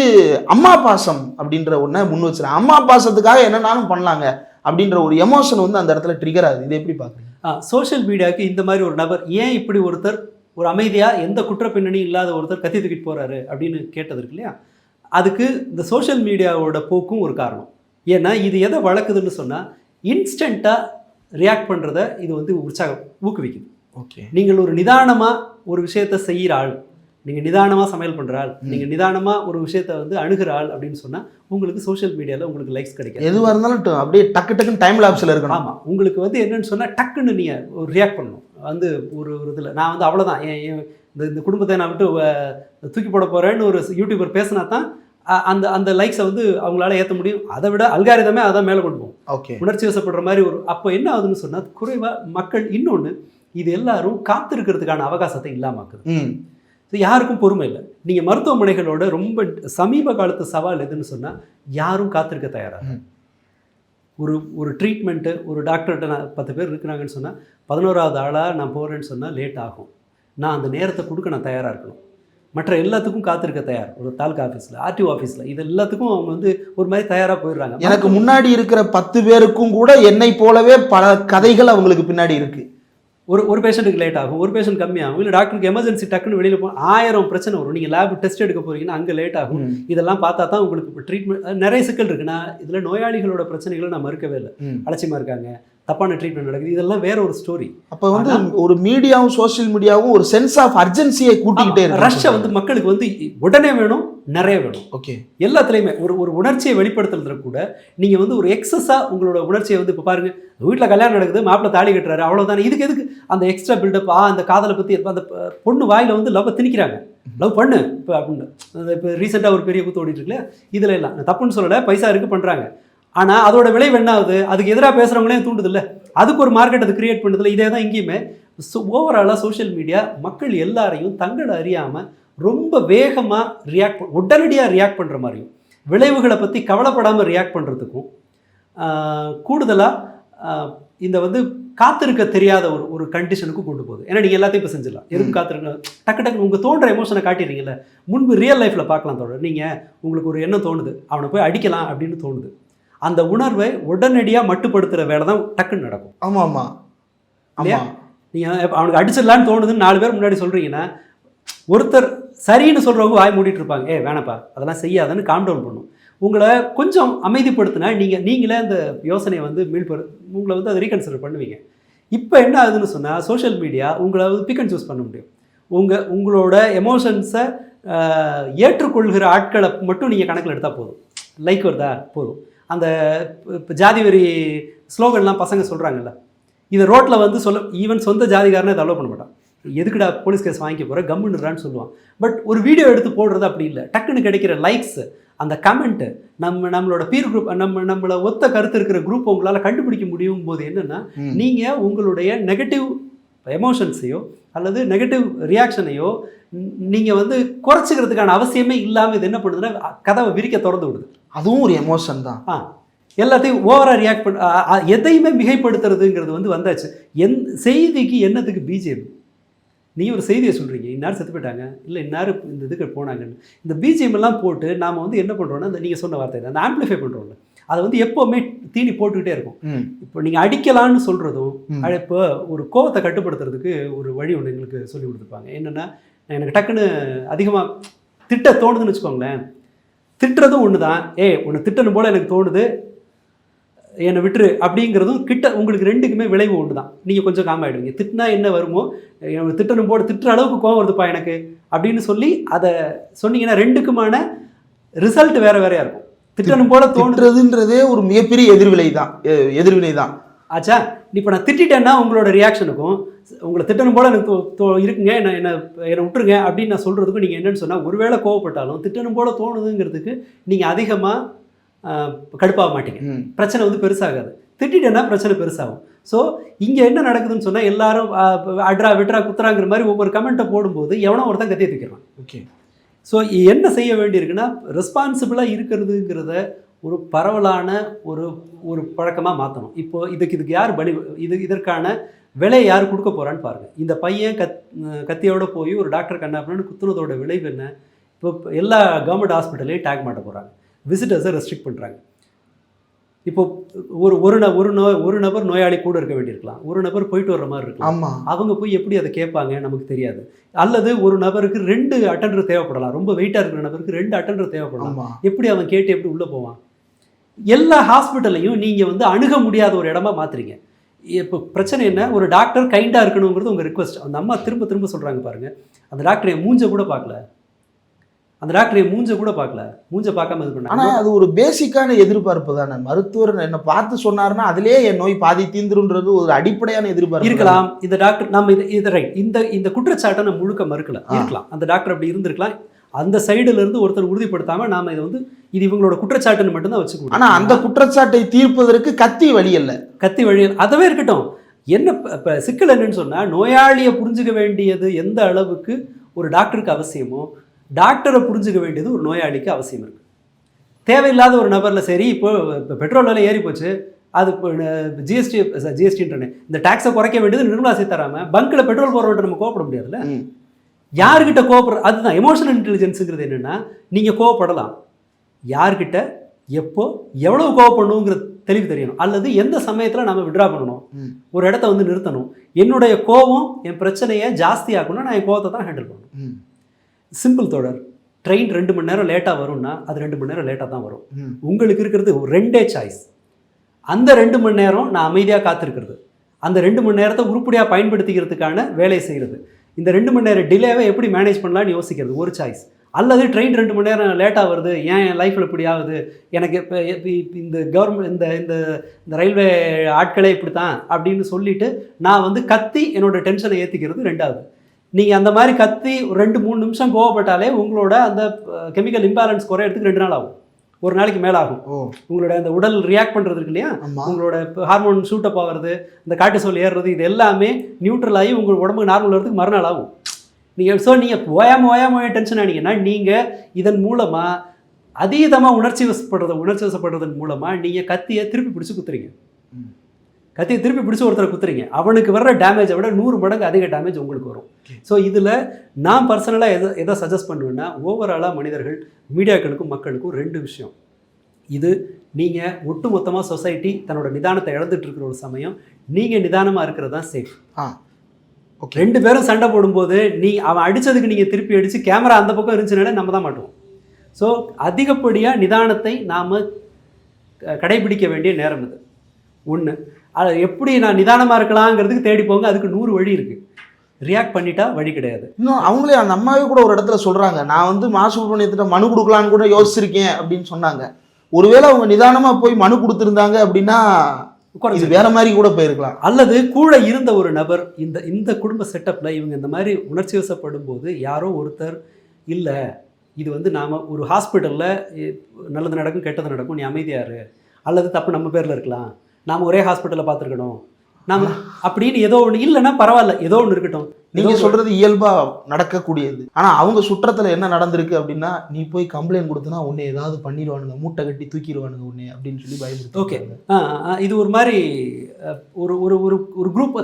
அம்மா பாசம் அப்படின்ற ஒன்றை முன் வச்சுருக்காங்க. அம்மா பாசத்துக்காக என்னன்னாலும் பண்ணலாங்க அப்படின்ற ஒரு எமோஷன் வந்து அந்த இடத்துல ட்ரிகர் ஆகுது. இதை எப்படி பார்க்குறீங்க? சோஷியல் மீடியாவுக்கு இந்த மாதிரி ஒரு நபர் ஏன் இப்படி ஒருத்தர் ஒரு அமைதியாக எந்த குற்ற பின்னணி இல்லாத ஒருத்தர் கத்தி தூக்கிட்டு போகிறாரு அப்படின்னு கேட்டது இருக்கு இல்லையா, அதுக்கு இந்த சோஷியல் மீடியாவோட போக்கும் ஒரு காரணம். ஏன்னா இது எதை வளர்க்குதுன்னு சொன்னால் இன்ஸ்டண்ட்டாக ரியாக்ட் பண்ணுறத இது வந்து ஊக்குவிக்குது. ஓகே, நீங்கள் ஒரு நிதானமாக ஒரு விஷயத்தை செய்கிற ஆள், நீங்கள் நிதானமாக சமையல் பண்ணுற ஆள், நீங்கள் நிதானமாக ஒரு விஷயத்தை வந்து அணுகிற ஆள் அப்படின்னு சொன்னால் உங்களுக்கு சோஷியல் மீடியாவில் உங்களுக்கு லைக்ஸ் கிடைக்கும். எதுவாக இருந்தாலும் அப்படியே டக்குன்னு டைம் லாப்ஸில் இருக்கணும். ஆமாம், உங்களுக்கு வந்து என்னென்னு சொன்னால் டக்குன்னு நீங்கள் ஒரு ரியாக்ட் பண்ணணும். வந்து ஒரு இதில் நான் வந்து அவ்வளோதான் இந்த குடும்பத்தை நான் விட்டு தூக்கி போட போகிறேன்னு ஒரு யூடியூபர் பேசினா தான் அந்த லைக்ஸை வந்து அவங்களால ஏற்ற முடியும். அதை விட அல்காரிதமே அதான் மேலே கொண்டு போகும். ஓகே, உணர்ச்சி வசப்படுற மாதிரி ஒரு அப்போ என்ன ஆகுதுன்னு சொன்னால் குறைவாக மக்கள் இன்னொன்று இது எல்லாரும் காத்திருக்கிறதுக்கான அவகாசத்தை இல்லாமக்குது. யாருக்கும் பொறுமை இல்லை. நீங்கள் மருத்துவமனைகளோட ரொம்ப சமீப காலத்து சவால் எதுன்னு சொன்னால் யாரும் காத்திருக்க தயாராக. ஒரு ட்ரீட்மெண்ட்டு ஒரு டாக்டர்கிட்ட நான் 10 பேர் இருக்கிறாங்கன்னு சொன்னால் 11வது ஆளாக நான் போகிறேன்னு சொன்னால் லேட் ஆகும். நான் அந்த நேரத்தை கொடுக்க நான் தயாராக இருக்கணும். மற்ற எல்லாத்துக்கும் காத்திருக்க தயார். ஒரு தாலுகா ஆஃபீஸில், ஆர்டிஓ ஆஃபீஸில், இது எல்லாத்துக்கும் அவங்க வந்து ஒரு மாதிரி தயாராக போயிடுறாங்க. எனக்கு முன்னாடி இருக்கிற 10 பேருக்கும் கூட என்னை போலவே பல கதைகள் அவங்களுக்கு பின்னாடி இருக்குது. ஒரு பேஷண்ட்டுக்கு லேட் ஆகும், ஒரு பேஷண்ட் கம்மியாகும், இல்லை டாக்டருக்கு எமர்ஜென்சி டக்குன்னு வெளியில் போகும், 1000 பிரச்சனை வரும். நீங்கள் லேப் டெஸ்ட் எடுக்க போகிறீங்கன்னா அங்கே லேட் ஆகும். இதெல்லாம் பார்த்தா தான் உங்களுக்கு இப்போ ட்ரீட்மெண்ட் நிறைய சிக்கல் இருக்குன்னா இதில் நோயாளிகளோட பிரச்சனைகளை நான் மறுக்கவே இல்லை. அலட்சியமாக இருக்காங்க, தப்பான ட்ரீட்மெண்ட் நடக்குது, இதெல்லாம் வேற ஒரு ஸ்டோரி. அப்போ வந்து ஒரு மீடியாவும் சோஷியல் மீடியாவும் ஒரு சென்ஸ் ஆஃப் அர்ஜென்சியை கூட்டிக்கிட்டே இருக்கு. ரஷ்ஷை வந்து மக்களுக்கு வந்து உடனே வேணும், நிறைய வேணும். ஓகே, எல்லாத்துலேயுமே ஒரு உணர்ச்சியை வெளிப்படுத்துறதுல கூட நீங்கள் வந்து ஒரு எக்ஸஸாக உங்களோட உணர்ச்சியை வந்து இப்போ பாருங்கள், வீட்டில் கல்யாணம் நடக்குது, மாப்பிள்ளை தாலி கட்டுறாரு, அவ்வளோதானே. எதுக்கு அந்த எக்ஸ்ட்ரா பில்டப், அந்த காதலை பற்றி அந்த பொண்ணு வாயில் வந்து லவ் திணிக்கிறாங்க, லவ் பண்ணு இப்போ அப்படின்னு. இப்போ ரீசெண்டாக ஒரு பெரிய கூத்து ஓடிட்டு இருக்குல்ல, இதில் எல்லாம் தப்புன்னு சொல்லலை, பைசா இருக்குது பண்ணுறாங்க. ஆனால் அதோட விளைவு என்ன ஆகுது, அதுக்கு எதிராக பேசுகிறவங்களையும் தூண்டுதில்ல, அதுக்கு ஒரு மார்க்கெட் அது கிரியேட் பண்ணுறதில்ல. இதே தான் இங்கேயுமே. ஓவராலாக சோஷியல் மீடியா மக்கள் எல்லாரையும் தங்களை அறியாமல் ரொம்ப வேகமாக உடனடியாக ரியாக்ட் பண்ணுற மாதிரியும், விளைவுகளை பற்றி கவலைப்படாமல் ரியாக்ட் பண்ணுறதுக்கும், கூடுதலாக இந்த வந்து காத்திருக்க தெரியாத ஒரு கண்டிஷனுக்கும் கொண்டு போகுது. ஏன்னா நீங்கள் எல்லாத்தையும் இப்போ செஞ்சிடலாம், எதுவும் காத்திருக்க டக்கு உங்கள் தோன்ற எமோஷனை காட்டிடுறீங்கல்ல. முன்பு ரியல் லைஃப்பில் பார்க்கலாம் தோழர், நீங்கள் உங்களுக்கு ஒரு எண்ணம் தோணுது, அவனை போய் அடிக்கலாம் அப்படின்னு தோணுது, அந்த உணர்வை உடனடியாக மட்டுப்படுத்துகிற வேலை தான் டக்குன்னு நடக்கும். ஆமாம் ஆமாம் இல்லையா? நீங்கள் அவனுக்கு அடிச்சிடலான்னு தோணுதுன்னு 4 பேர் முன்னாடி சொல்கிறீங்கன்னா ஒருத்தர் சரின்னு சொல்கிறவங்க வாய் மூடிட்டு இருப்பாங்க, வேணாப்பா அதெல்லாம் செய்யாதன்னு காம் டவுன் பண்ணும். உங்களை கொஞ்சம் அமைதிப்படுத்தினா நீங்களே அந்த யோசனையை வந்து உங்களை வந்து அதை ரீகன்சிடர் பண்ணுவீங்க. இப்போ என்ன ஆகுதுன்னு சொன்னால் சோஷியல் மீடியா உங்களை வந்து பிக் அண்ட் சூஸ் பண்ண முடியும். உங்களோட எமோஷன்ஸை ஏற்றுக்கொள்கிற ஆட்களை மட்டும் நீங்கள் கணக்கில் எடுத்தால் போதும். லைக் வருதா போதும். அந்த இப்போ ஜாதி வெறி ஸ்லோகன்லாம் பசங்க சொல்கிறாங்கல்ல, இதை ரோட்டில் வந்து ஈவன் சொந்த ஜாதிகாரனே அதை அலோவ் பண்ண மாட்டான். எதுக்குடா போலீஸ் கேஸ் வாங்கிக்க போகிற, கம்முன்னுறான்னு சொல்லுவான். பட் ஒரு வீடியோ எடுத்து போடுறது அப்படி இல்லை. டக்குன்னு கிடைக்கிற லைக்ஸ், அந்த கமெண்ட்டு, நம்மளோட பீர் குரூப், நம்மளை ஒத்த கருத்து இருக்கிற குரூப் உங்களால் கண்டுபிடிக்க முடியும் போது என்னென்னா, நீங்கள் உங்களுடைய நெகட்டிவ் எமோஷன்ஸையோ அல்லது நெகட்டிவ் ரியாக்ஷனையோ நீங்கள் வந்து குறைச்சிக்கிறதுக்கான அவசியமே இல்லாமல் இது என்ன பண்ணுதுன்னா கதவை விரிக்க திறந்து விடுது. அதுவும் ஒரு எமோஷன் தான். எல்லாத்தையும் ஓவராக ரியாக்ட் எதையுமே மிகைப்படுத்துறதுங்கிறது வந்து வந்தாச்சு. செய்திக்கு என்னத்துக்கு பிஜிஎம்? நீ ஒரு செய்தியை சொல்கிறீங்க, இன்னார் செத்து போயிட்டாங்க, இல்லை இன்னார் இந்த இதுக்கு போனாங்கன்னு இந்த பிஜிஎம் எல்லாம் போட்டு நாம் வந்து என்ன பண்ணுறோன்னா, அந்த நீங்கள் சொன்ன வார்த்தை அந்த ஆம்பிளிஃபை பண்ணுறோம்ல, அதை வந்து எப்போவுமே தீனி போட்டுக்கிட்டே இருக்கும். இப்போ நீங்கள் அடிக்கலான்னு சொல்கிறதும் இப்போ ஒரு கோவத்தை கட்டுப்படுத்துறதுக்கு ஒரு வழி ஒன்று எங்களுக்கு சொல்லி கொடுத்துருப்பாங்க. என்னென்னா, எனக்கு டக்குன்னு அதிகமாக திட்ட தோணுதுன்னு வச்சுக்கோங்களேன். திட்டுறதும் ஒன்று தான், ஒன்று திட்டணும் போல் எனக்கு தோணுது, என்னை விட்டுரு அப்படிங்கிறதும் உங்களுக்கு ரெண்டுக்குமே விளைவு ஒன்று தான். நீங்கள் கொஞ்சம் காமாயிடுவீங்க. திட்டினா என்ன வருமோ, திட்டணும் போல திட்டுற அளவுக்கு கோவம் வருதுப்பா எனக்கு அப்படின்னு சொல்லி அதை சொன்னீங்கன்னா ரெண்டுக்குமான ரிசல்ட் வேற வேறையா இருக்கும். திட்டணும் போல தோணுறதுன்றதே ஒரு மிகப்பெரிய எதிர்வினை தான் ஆச்சா. இப்போ நான் திட்டேன்னா உங்களோட ரியாக்ஷனுக்கும் உங்களை திட்டணும் போல எனக்கு இருக்குங்க, என்னை விட்டுருங்க அப்படின்னு நான் சொல்கிறதுக்கும் நீங்கள் என்னென்னு சொன்னால், ஒருவேளை கோவப்பட்டாலும் திட்டணும் போல தோணுதுங்கிறதுக்கு நீங்கள் அதிகமாக கடுப்பாக மாட்டீங்க. பிரச்சனை வந்து பெருசாகாது. திட்டேன்னா பிரச்சனை பெருசாகும். ஸோ இங்கே என்ன நடக்குதுன்னு சொன்னால், எல்லாரும் அட்ரா வெட்ரா குத்துறாங்கிற மாதிரி ஒவ்வொரு கமெண்ட்டை போடும்போது எவனோ ஒருத்தன் கத்தியை தூக்கிடுறான். ஓகே. ஸோ என்ன செய்ய வேண்டியிருக்குன்னா, ரெஸ்பான்சிபிளாக இருக்கிறதுங்கிறத ஒரு பரவலான ஒரு பழக்கமாக மாற்றணும். இப்போது இதுக்கு யார் இதற்கான விலையை யார் கொடுக்க போகிறான்னு பாருங்கள். இந்த பையன் கத்தியோடு போய் ஒரு டாக்டர் கண்ணாப்பன்னு குத்துனதோட விளைவு என்ன? இப்போ எல்லா கவர்மெண்ட் ஹாஸ்பிட்டலையும் டேக் மாட்ட போகிறாங்க, விசிட்டர்ஸை ரெஸ்ட்ரிக்ட் பண்ணுறாங்க. இப்போது ஒரு நபர் நோயாளி கூட இருக்க வேண்டியிருக்கலாம், ஒரு நபர் போயிட்டு வர்ற மாதிரி இருக்கலாம். அவங்க போய் எப்படி அதை கேட்பாங்க நமக்கு தெரியாது. அல்லது ஒரு நபருக்கு 2 அட்டெண்டர் தேவைப்படலாம், ரொம்ப வெயிட்டாக இருக்கிற நபருக்கு 2 அட்டெண்டர் தேவைப்படலாம். எப்படி அவன் கேட்டு எப்படி உள்ளே போவான்? எல்லா ஹாஸ்பிட்டலையும் நீங்கள் வந்து அணுக முடியாத ஒரு இடமா மாற்றுறீங்க. இப்போ பிரச்சனை என்ன? ஒரு டாக்டர் கைண்டாக இருக்கணுங்கிறது உங்கள் ரிக்வஸ்ட். அந்த அம்மா திரும்ப திரும்ப சொல்கிறாங்க பாருங்கள், அந்த டாக்டர் என் மூஞ்ச கூட பார்க்கல, மூஞ்ச பார்க்காம இது பண்ணாங்க. ஆனால் அது ஒரு பேசிக்கான எதிர்பார்ப்பு தானே. மருத்துவர் என்னை பார்த்து சொன்னார்னா அதிலே என் நோய் பாதி தீந்துருன்றது ஒரு அடிப்படையான எதிர்பார்ப்பு இருக்கலாம். இந்த டாக்டர் நம்ம இது ரைட், இந்த குற்றச்சாட்டை நம்ம முழுக்க மறுக்கல, இருக்கலாம். அந்த டாக்டர் அப்படி இருந்திருக்கலாம். அந்த சைடுல இருந்து ஒருத்தர் உறுதிப்படுத்தாம நாம இதை வந்து இது இவங்களோட குற்றச்சாட்டுன்னு மட்டும்தான் வச்சுக்கணும். ஆனால் அந்த குற்றச்சாட்டை தீர்ப்பதற்கு கத்தி வழி அதவே இருக்கட்டும். என்ன இப்போ சிக்கல் என்னன்னு சொன்னால், நோயாளியை புரிஞ்சுக்க வேண்டியது எந்த அளவுக்கு ஒரு டாக்டருக்கு அவசியமோ, டாக்டரை புரிஞ்சுக்க வேண்டியது ஒரு நோயாளிக்கு அவசியம் இருக்குது. தேவையில்லாத ஒரு நபரில் சரி இப்போ பெட்ரோல் விலை ஏறி போச்சு, அது இப்போ ஜிஎஸ்டின்றனே இந்த டேக்ஸை குறைக்க வேண்டியது நிர்மலா சீதாராமன். பங்க்கில் பெட்ரோல் போடுறவர்கிட்ட நம்ம கோவப்பட முடியாதுல்ல. யார்கிட்ட கோவப்படுற அதுதான் எமோஷனல் இன்டெலிஜென்ஸுங்கிறது. என்னென்னா, நீங்கள் கோவப்படலாம், யார்கிட்ட எப்போ எவ்வளவு கோவப்படணுங்கிற தெளிவு தெரியணும். அல்லது எந்த சமயத்தில் நம்ம விட்ரா பண்ணணும், ஒரு இடத்த வந்து நிறுத்தணும். என்னுடைய கோவம் என் பிரச்சனையை ஜாஸ்தி ஆகணும்னா நான் என் கோவத்தை தான் ஹேண்டில் பண்ணணும். சிம்பிள் தோழர். ட்ரெயின் 2 மணி நேரம் லேட்டாக வரும்னா அது 2 மணி நேரம் லேட்டாக தான் வரும். உங்களுக்கு இருக்கிறது 2 சாய்ஸ். அந்த 2 மணி நேரம் நான் அமைதியாக காத்திருக்கிறது, அந்த 2 மணி நேரத்தை உருப்படியாக பயன்படுத்திக்கிறதுக்கான வேலையை செய்கிறது. இந்த 2 மணி நேரம் டிலேவை எப்படி மேனேஜ் பண்ணலான்னு யோசிக்கிறது ஒரு சாய்ஸ். அல்லது ட்ரெயின் 2 மணி நேரம் லேட்டாக வருது, ஏன் என் லைஃப்பில் இப்படி ஆகுது, எனக்கு இப்போ இந்த கவர்மெண்ட் இந்த ரயில்வே ஆட்களே இப்படி தான் அப்படின்னு சொல்லிட்டு நான் வந்து கத்தி என்னோட டென்ஷனை ஏற்றிக்கிறது 2வது. நீங்கள் அந்த மாதிரி கத்தி 2-3 நிமிஷம் கோவப்பட்டாலே உங்களோட அந்த கெமிக்கல் இம்பேலன்ஸ் குறையிறதுக்கு 2 நாள் ஆகும், ஒரு நாளைக்கு மேலே ஆகும். உங்களோட அந்த உடல் ரியாக்ட் பண்ணுறது இருக்கு இல்லையா, உங்களோட ஹார்மோன் ஷூட்டப் ஆகிறது, இந்த கார்டிசோல் ஏறுறது, இது எல்லாமே நியூட்ரல் ஆகி உங்கள் உடம்புக்கு நார்மல் வரதுக்கு மறுநாள் ஆகும். நீங்கள் ஓயாம டென்ஷன் ஆனீங்கன்னா நீங்கள் இதன் மூலமாக அதீதமாக உணர்ச்சி வசப்படுறதன் மூலமாக நீங்கள் கத்தியை திருப்பி பிடிச்சி குத்துறீங்க. கத்தியை திருப்பி பிடிச்சி ஒருத்தரை குத்துறீங்க, அவனுக்கு வர்ற டேமேஜை விட 100 மடங்கு அதிக டேமேஜ் உங்களுக்கு வரும். ஸோ இதில் நான் பர்சனலாக எதை சஜஸ்ட் பண்ணுவேன்னா, ஓவராலாக மனிதர்கள் மீடியாக்களுக்கும் மக்களுக்கும் 2 விஷயம். இது நீங்கள் ஒட்டுமொத்தமாக சொசைட்டி தன்னோட நிதானத்தை இழந்துட்டு இருக்கிற ஒரு சமயம், நீங்கள் நிதானமாக இருக்கிறது தான் சேஃப். 2 பேரும் சண்டை போடும்போது அவன் அடித்ததுக்கு நீங்கள் திருப்பி அடித்து கேமரா அந்த பக்கம் இருந்துச்சுனாலே நம்ம தான் மாட்டுவோம். ஸோ அதிகப்படியாக நிதானத்தை நாம் கடைபிடிக்க வேண்டிய நேரம் இது. 1 அதை எப்படி நான் நிதானமாக இருக்கலாங்கிறதுக்கு தேடி போங்க, அதுக்கு 100 வழி இருக்குது. ரியாக்ட் பண்ணிட்டா வழி கிடையாது. இன்னும் அவங்களே அந்த அம்மாவே கூட ஒரு இடத்துல சொல்கிறாங்க, நான் வந்து மாசுபுரணியத்திட்ட மனு கொடுக்கலான்னு கூட யோசிச்சிருக்கேன் அப்படின்னு சொன்னாங்க. ஒருவேளை அவங்க நிதானமாக போய் மனு கொடுத்துருந்தாங்க அப்படின்னா இது வேற மாதிரி கூட போயிருக்கலாம். அல்லது கூட இருந்த ஒரு நபர் இந்த குடும்ப செட்டப்பில் இவங்க இந்த மாதிரி உணர்ச்சி வசப்படும் போது யாரோ ஒருத்தர் இல்லை, இது வந்து நாம் ஒரு ஹாஸ்பிட்டலில் நல்லது நடக்கும் கெட்டது நடக்கும், நீ அமைதியாரு, அல்லது தப்பு நம்ம பேரில் இருக்கலாம், நாம் ஒரே ஹாஸ்பிட்டலில் பார்த்துருக்கணும், நாம் அப்படின்னு ஏதோ ஒன்று இல்லைன்னா பரவாயில்ல, ஏதோ ஒன்று இருக்கட்டும். நீங்கள் சொல்கிறது இயல்பாக நடக்கக்கூடியது. ஆனால் அவங்க சுற்றத்தில் என்ன நடந்திருக்கு அப்படின்னா, நீ போய் கம்ப்ளைண்ட் கொடுத்தனா உன்னை ஏதாவது பண்ணிடுவானுங்க, மூட்டை கட்டி தூக்கிடுவானுங்க உன்னை அப்படின்னு சொல்லி பயப்படுத்து. ஓகே, இது ஒரு மாதிரி ஒரு குரூப்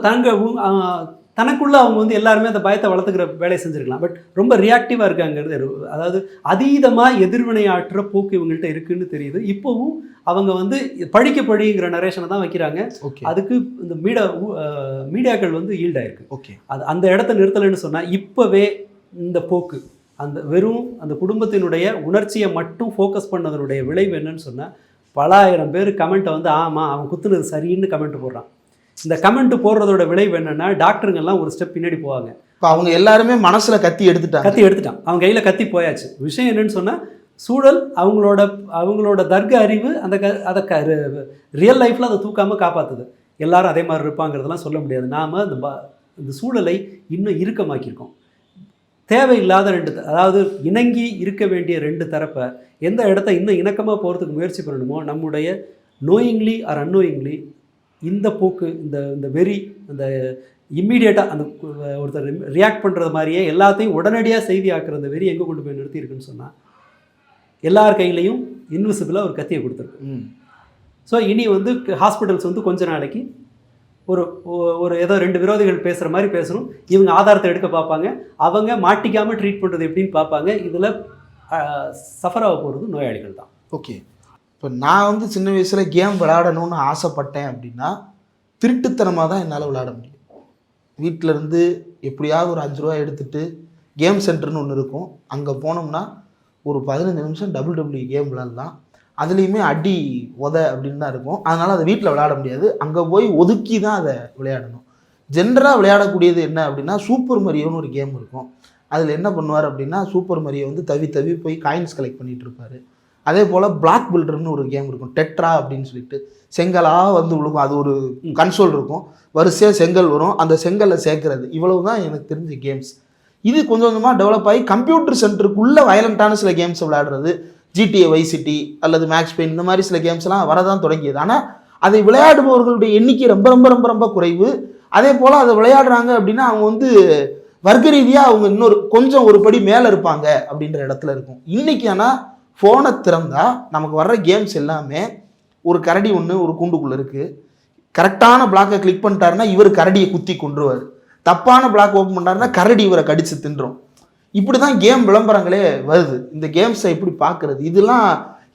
தனக்குள்ள அவங்க வந்து எல்லாருமே அந்த பயத்தை வளர்த்துக்கிற வேலையை செஞ்சுருக்கலாம். பட் ரொம்ப ரியாக்டிவாக இருக்காங்கிறது அதாவது அதீதமாக எதிர்வினையாற்றுற போக்கு இவங்கள்ட்ட இருக்குன்னு தெரியுது. இப்போவும் அவங்க வந்து படிங்கிற நரேஷனை தான் வைக்கிறாங்க. அதுக்கு இந்த மீடியாக்கள் வந்து ஈல்டாயிருக்கு. ஓகே, அது அந்த இடத்த நிறுத்தலைன்னு சொன்னால் இப்போவே இந்த போக்கு அந்த வெறும் அந்த குடும்பத்தினுடைய உணர்ச்சியை மட்டும் ஃபோக்கஸ் பண்ணதனுடைய விளைவு என்னன்னு சொன்னால் பல ஆயிரம் பேர் கமெண்ட்டை வந்து ஆமாம் அவன் குத்துனது சரின்னு கமெண்ட் போடுறான். இந்த கமெண்ட் போடுறதோட விளைவு என்னன்னா டாக்டருங்கெல்லாம் ஒரு ஸ்டெப் பின்னாடி போவாங்க. இப்போ அவங்க எல்லாருமே மனசுல கத்தி எடுத்துட்டான், அவங்க கையில் கத்தி போயாச்சு. விஷயம் என்னன்னு சொன்னால் சூழல் அவங்களோட தர்க்க அறிவு அதை ரியல் லைஃப்பில் அதை தூக்காமல் காப்பாற்றுது. எல்லாரும் அதே மாதிரி இருப்பாங்கிறதெல்லாம் சொல்ல முடியாது. நாம் இந்த சூழலை இன்னும் இறுக்கமாக்கியிருக்கோம். தேவையில்லாத அதாவது இணங்கி இருக்க வேண்டிய ரெண்டு தரப்பை எந்த இடத்த இன்னும் இணக்கமாக போகிறதுக்கு முயற்சி பண்ணணுமோ நம்முடைய நோயிங்லி ஆர் அன்னோயிங்லி இந்த போக்கு இந்த வெறி அந்த இம்மீடியட்டாக அந்த ஒருத்தர் ரியாக்ட் பண்ணுறது மாதிரியே எல்லாத்தையும் உடனடியாக செய்தி ஆக்குற அந்த வெறி எங்கே கொண்டு போய் நிறுத்தி இருக்குன்னு சொன்னால் எல்லார் கையிலையும் இன்விசிபிளாக ஒரு கத்தியை கொடுத்துருக்கு. ஸோ இனி வந்து ஹாஸ்பிட்டல்ஸ் வந்து கொஞ்ச நாளைக்கு ஒரு ஏதோ ரெண்டு விரோதிகள் பேசுகிற மாதிரி பேசணும். இவங்க ஆதாரத்தை எடுக்க பார்ப்பாங்க. அவங்க மாட்டிக்காமல் ட்ரீட் பண்ணுறது எப்படின்னு பார்ப்பாங்க. இதில் சஃபராக போகிறது நோயாளிகள் தான். ஓகே, இப்போ நான் வந்து சின்ன வயசில் கேம் விளையாடணும்னு ஆசைப்பட்டேன் அப்படின்னா திருட்டுத்தனமாக தான் என்னால் விளையாட முடியும். வீட்டிலேருந்து எப்படியாவது ஒரு 5 ரூபா எடுத்துகிட்டு கேம் சென்டர்னு ஒன்று இருக்கும், அங்கே போனோம்னா ஒரு 15 நிமிஷம் WWE கேம் விளையாடலாம். அதுலேயுமே அடி அப்படின்னு தான் இருக்கும். அதனால் அதை வீட்டில் விளையாட முடியாது, அங்கே போய் ஒதுக்கி தான் அதை விளையாடணும். ஜென்ரலாக விளையாடக்கூடியது என்ன அப்படின்னா சூப்பர் மரியோன்னு ஒரு கேம் இருக்கும். அதில் என்ன பண்ணுவார் அப்படின்னா சூப்பர் மரியோ வந்து தவி போய் காயின்ஸ் கலெக்ட் பண்ணிகிட்டு இருப்பார். அதே போல் பிளாக் பில்டர்னு ஒரு கேம் இருக்கும், டெட்ரா அப்படின்னு சொல்லிட்டு செங்கலாக வந்து விழுக்கும். அது ஒரு கன்சோல் இருக்கும், வரிசையாக செங்கல் வரும், அந்த செங்கலை சேர்க்கறது. இவ்வளவு தான் எனக்கு தெரிஞ்ச கேம்ஸ். இது கொஞ்சம் கொஞ்சமாக டெவலப் ஆகி கம்ப்யூட்டர் சென்டருக்குள்ளே வயலண்ட்டான சில கேம்ஸை விளையாடுறது, GTA வைஸ் சிட்டி அல்லது மேக்ஸ் பெயின் இந்த மாதிரி சில கேம்ஸ்லாம் வரதான் தொடங்கியது. ஆனால் அதை விளையாடுபவர்களுடைய எண்ணிக்கை ரொம்ப ரொம்ப ரொம்ப ரொம்ப குறைவு. அதே போல் அதை விளையாடுறாங்க அப்படின்னா அவங்க வந்து வர்க்க ரீதியாக அவங்க இன்னொரு கொஞ்சம் ஒரு படி மேலே இருப்பாங்க அப்படின்ற இடத்துல இருக்கும். இன்றைக்கி ஆனால் ஃபோனை திறந்தா நமக்கு வர்ற கேம்ஸ் எல்லாமே ஒரு கரடி ஒன்று ஒரு கூண்டுக்குள்ளே இருக்குது. கரெக்டான பிளாக்கை கிளிக் பண்ணிட்டாருன்னா இவர் கரடியை குத்தி கொண்டுருவார், தப்பான பிளாக் ஓப்பன் பண்ணாருன்னா கரடி இவரை கடிச்சு தின்றோம். இப்படி தான் கேம் விளம்பரங்களே வருது. இந்த கேம்ஸை எப்படி பார்க்குறது,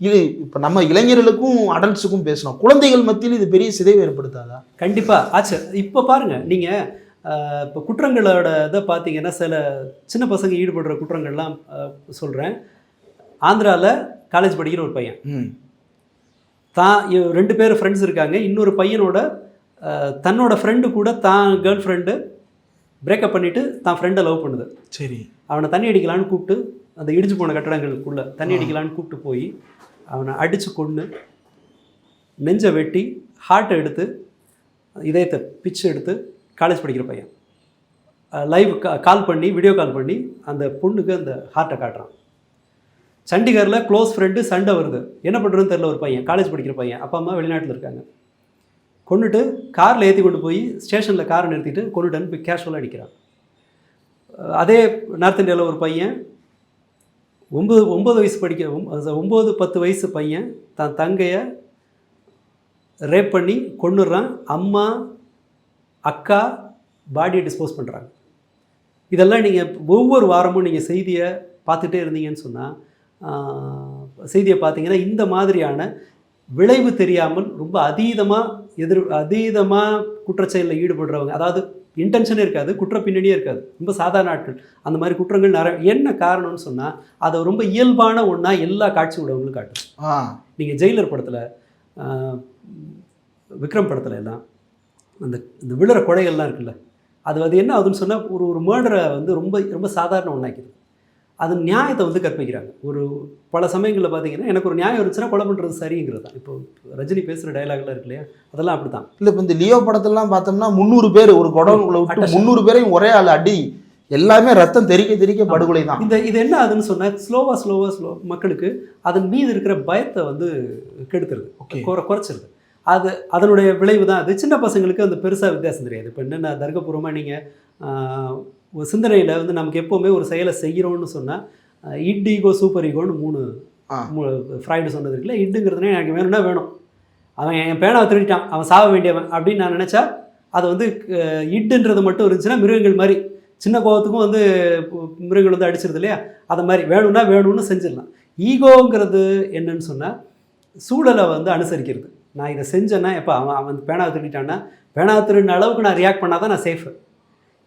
இது இப்போ நம்ம இளைஞர்களுக்கும் அடல்ட்ஸுக்கும் பேசணும், குழந்தைகள் மத்தியில் இது பெரிய சிதைவு ஏற்படுத்தாதா? கண்டிப்பாக ஆச்சு. இப்போ பாருங்கள் நீங்கள் இப்போ குற்றங்களோட இதை பார்த்தீங்கன்னா சில சின்ன பசங்க ஈடுபடுற குற்றங்கள்லாம் சொல்கிறேன். ஆந்திராவில் காலேஜ் படிக்கிற ஒரு பையன் தான் 2 பேர் ஃப்ரெண்ட்ஸ் இருக்காங்க. இன்னொரு பையனோட தன்னோட ஃப்ரெண்டு கூட தான் கேர்ள் ஃப்ரெண்டு பிரேக்கப் பண்ணிவிட்டு தான் ஃப்ரெண்டை லவ் பண்ணுது. சரி, அவனை தண்ணி அடிக்கலான்னு கூப்பிட்டு அந்த இடிச்சு போன கட்டடங்களுக்குள்ளே தண்ணி அடிக்கலான்னு கூப்பிட்டு போய் அவனை அடித்து கொன்று நெஞ்சை வெட்டி ஹார்ட்டை எடுத்து இதயத்தை பிச்சு எடுத்து காலேஜ் படிக்கிற பையன் லைவ் கால் பண்ணி வீடியோ கால் பண்ணி அந்த பொண்ணுக்கு அந்த ஹார்ட்டை காட்டுறான். சண்டிகரில் க்ளோஸ் ஃப்ரெண்டு சண்டை வருது, என்ன பண்ணுறதுன்னு தெரில. ஒரு பையன் காலேஜ் படிக்கிற பையன், அப்பா அம்மா வெளிநாட்டில் இருக்காங்க. கொண்டுட்டு காரில் ஏற்றி கொண்டு போய் ஸ்டேஷனில் காரை நிறுத்திட்டு கொண்டுட்டேன்னு போய் கேஷுவலாக அடிக்கிறான். அதே நார்த் இந்தியாவில் ஒரு பையன் 9 வயசு 9-10 வயசு பையன் தான் தங்கையை ரேப் பண்ணி கொன்னுடுறான். அம்மா அக்கா பாடியை டிஸ்போஸ் பண்ணுறாங்க. இதெல்லாம் நீங்கள் ஒவ்வொரு வாரமும் நீங்கள் செய்தியை பார்த்துட்டே இருந்தீங்கன்னு சொன்னால் செய்தியை பார்த்தீங்கன்னா இந்த மாதிரியான விளைவு தெரியாமல் ரொம்ப அதீதமாக குற்றச்செயலில் ஈடுபடுறவங்க, அதாவது இன்டென்ஷனே இருக்காது, குற்ற பின்னணியே இருக்காது, ரொம்ப சாதாரண ஆட்கள், அந்த மாதிரி குற்றங்கள் நிறைய. என்ன காரணம்னு சொன்னால் அதை ரொம்ப இயல்பான ஒன்றா எல்லா காட்சி ஊடகங்களும் காட்டும். நீங்கள் ஜெயிலர் படத்தில் விக்ரம் படத்தில் எல்லாம் இந்த விழுற கொலைகள்லாம் இருக்குல்ல, அது என்ன ஆகுதுன்னு சொன்னால் ஒரு மர்டரை வந்து ரொம்ப ரொம்ப சாதாரண ஒன்றாக்கிது. அது நியாயத்தை வந்து கற்பிக்கிறாங்க. பல சமயங்களில் பார்த்தீங்கன்னா எனக்கு ஒரு நியாயம் இருந்துச்சுன்னா கொலை பண்ணுறது சரிங்கிறது தான். இப்போ ரஜினி பேசுகிற டைலாக்லாம் இருக்கு இல்லையா, அதெல்லாம் அப்படி தான். இல்லை, இப்போ இந்த லியோ படத்துலலாம் பார்த்தோம்னா 300 பேர் ஒரு குடவுக்குள்ள விட்டு 300 பேரையும் ஒரே ஆள் அடி, எல்லாமே ரத்தம் தெறிக்க படுகொலை தான். இது என்ன ஆகுதுன்னு சொன்னால் ஸ்லோவாக மக்களுக்கு அதன் மீது இருக்கிற பயத்தை வந்து கெடுத்துருது, குறைச்சிருது. அதனுடைய விளைவு தான் அது. சின்ன பசங்களுக்கு அந்த பெருசாக வித்தியாசம் தெரியாது. இப்போ என்னென்ன தர்க்கபூர்வமாக நீங்கள் ஒரு சிந்தனையில் வந்து நமக்கு எப்போவுமே ஒரு செயலை செய்கிறோன்னு சொன்னால் இட் ஈகோ சூப்பர் ஈகோன்னு 3 ஃப்ராய்டு சொன்னது இருக்குல்ல. இட்டுங்கிறதுனே எனக்கு வேணும்னா வேணும், அவன் என் பேனாவை திருடிட்டான் அவன் சாக வேண்டியவன் அப்படின்னு நான் நினச்சா அது வந்து இட்டுன்றது மட்டும் இருந்துச்சுன்னா மிருகங்கள் மாதிரி சின்ன கோபத்துக்கும் வந்து மிருகங்கள் வந்து அடிச்சிருது இல்லையா, அதை மாதிரி வேணும்னா வேணும்னு செஞ்சிடலாம். ஈகோங்கிறது என்னன்னு சொன்னால் சூழலை வந்து அனுசரிக்கிறது. நான் இதை செஞ்சேன்னா எப்போ அவன் பேனாவை திருடிட்டான்னா பேனாவை திருடின அளவுக்கு நான் ரியாக்ட் பண்ணால் தான் நான் சேஃபு.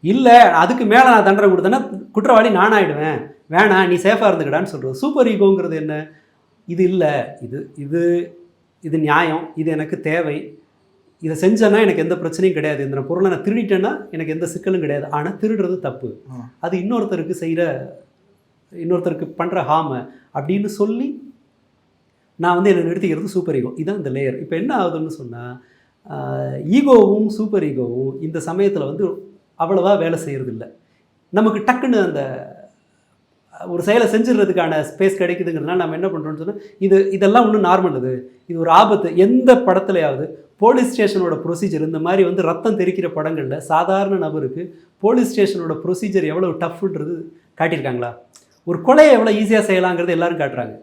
இல்லை அதுக்கு மேலே நான் தண்டனை கொடுத்தேன்னா குற்றவாளி நான் ஆகிடுவேன், வேணாம் நீ சேஃபாக இருந்துக்கடான்னு சொல்கிறது. சூப்பர் ஈகோங்கிறது என்ன, இது இல்லை இது இது இது நியாயம், இது எனக்கு தேவை, இதை செஞ்சேன்னா எனக்கு எந்த பிரச்சனையும் கிடையாது, இந்த பொருளை நான் திருடிட்டேன்னா எனக்கு எந்த சிக்கலும் கிடையாது. ஆனால் திருடுறது தப்பு, அது இன்னொருத்தருக்கு பண்ணுற ஹாமை அப்படின்னு சொல்லி நான் வந்து என்னை நிறுத்திக்கிறது சூப்பர் ஈகோ. இதுதான் இந்த லேயர். இப்போ என்ன ஆகுதுன்னு சொன்னால் ஈகோவும் சூப்பர் ஈகோவும் இந்த சமயத்தில் வந்து அவ்வளவா வேலை செய்கிறது இல்லை. நமக்கு டக்குன்னு அந்த ஒரு செயலை செஞ்சிடறதுக்கான ஸ்பேஸ் கிடைக்குதுங்கிறதுனால நம்ம என்ன பண்ணுறோம்னு சொன்னால் இதெல்லாம் ஒன்றும் நார்மல், இது ஒரு ஆபத்து. எந்த படத்துலையாவது போலீஸ் ஸ்டேஷனோட ப்ரொசீஜர் இந்த மாதிரி வந்து ரத்தம் தெரிக்கிற படங்களில் சாதாரண நபருக்கு போலீஸ் ஸ்டேஷனோட ப்ரொசீஜர் எவ்வளோ டஃப்ன்றது காட்டியிருக்காங்களா? ஒரு கொலையை எவ்வளோ ஈஸியாக செய்யலாங்கிறது எல்லாரும் காட்டுறாங்க.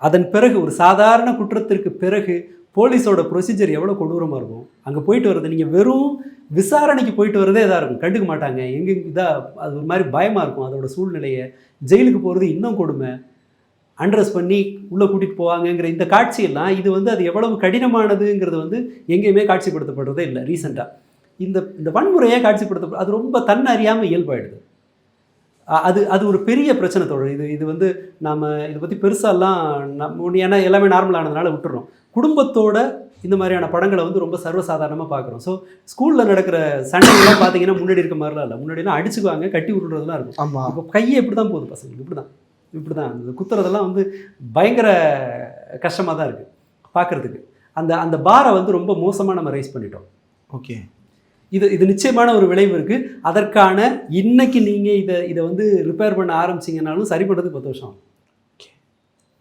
அதன் பிறகு ஒரு சாதாரண குற்றத்திற்கு பிறகு போலீஸோட ப்ரொசீஜர் எவ்வளோ கொடூரமாக இருக்கும். அங்கே போயிட்டு வர்றது நீங்கள் வெறும் விசாரணைக்கு போயிட்டு வரதே இதாக இருக்கும், கண்டுக்க மாட்டாங்க, எங்கே அது ஒரு மாதிரி பயமாக இருக்கும் அதோட சூழ்நிலையை. ஜெயிலுக்கு போகிறது இன்னும் கொடுமை, அண்ட்ரஸ் பண்ணி உள்ளே கூட்டிகிட்டு போவாங்கங்கிற இந்த காட்சியெல்லாம் இது வந்து அது எவ்வளவு கடினமானதுங்கிறது வந்து எங்கேயுமே காட்சிப்படுத்தப்படுறதே இல்லை. ரீசெண்டாக இந்த வன்முறையாக காட்சிப்படுத்த அது ரொம்ப தன்னறியாமல் இயல்பாயிடுது. அது ஒரு பெரிய பிரச்சனை தோழர். இது வந்து நாம் இதை பற்றி பெருசாலாம் ஏன்னா எல்லாமே நார்மல் ஆனதுனால விட்டுறோம். குடும்பத்தோட இந்த மாதிரியான படங்களை வந்து ரொம்ப சர்வசாதாரணமாக பார்க்குறோம். ஸோ ஸ்கூலில் நடக்கிற சண்டைகள்லாம் பார்த்தீங்கன்னா முன்னாடி இருக்க மாதிரிலாம் இல்லை. முன்னாடிலாம் அடிச்சுக்குவாங்க, கட்டி விட்டுறதுலாம் இருக்கும். ஆமாம், இப்போ கையை எப்படி தான் போகுது பசங்களுக்கு, இப்படி தான் இந்த குத்துறதெல்லாம் வந்து பயங்கர கஷ்டமாக தான் இருக்குது பார்க்குறதுக்கு. அந்த பாரை வந்து ரொம்ப மோசமாக நம்ம ரைஸ் பண்ணிட்டோம். ஓகே, இது நிச்சயமான ஒரு விளைவு இருக்குது. அதற்கான இன்னைக்கு நீங்கள் இதை வந்து ரிப்பேர் பண்ண ஆரம்பிச்சிங்கனாலும் சரி பண்ணுறதுக்கு 10 வருஷம். Okay,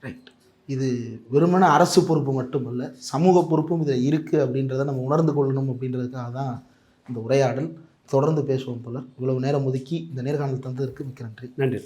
right. இது வெறுமனே அரசு பொறுப்பு மட்டுமல்ல, சமூக பொறுப்பும் இதில் இருக்குது அப்படின்றத நம்ம உணர்ந்து கொள்ளணும் அப்படின்றதுக்காக தான் இந்த உரையாடல். தொடர்ந்து பேசுவோம் தோழர். இவ்வளவு நேரம் ஒதுக்கி இந்த நேர்காணல் தந்ததற்கு மிக்க நன்றி. நன்றி.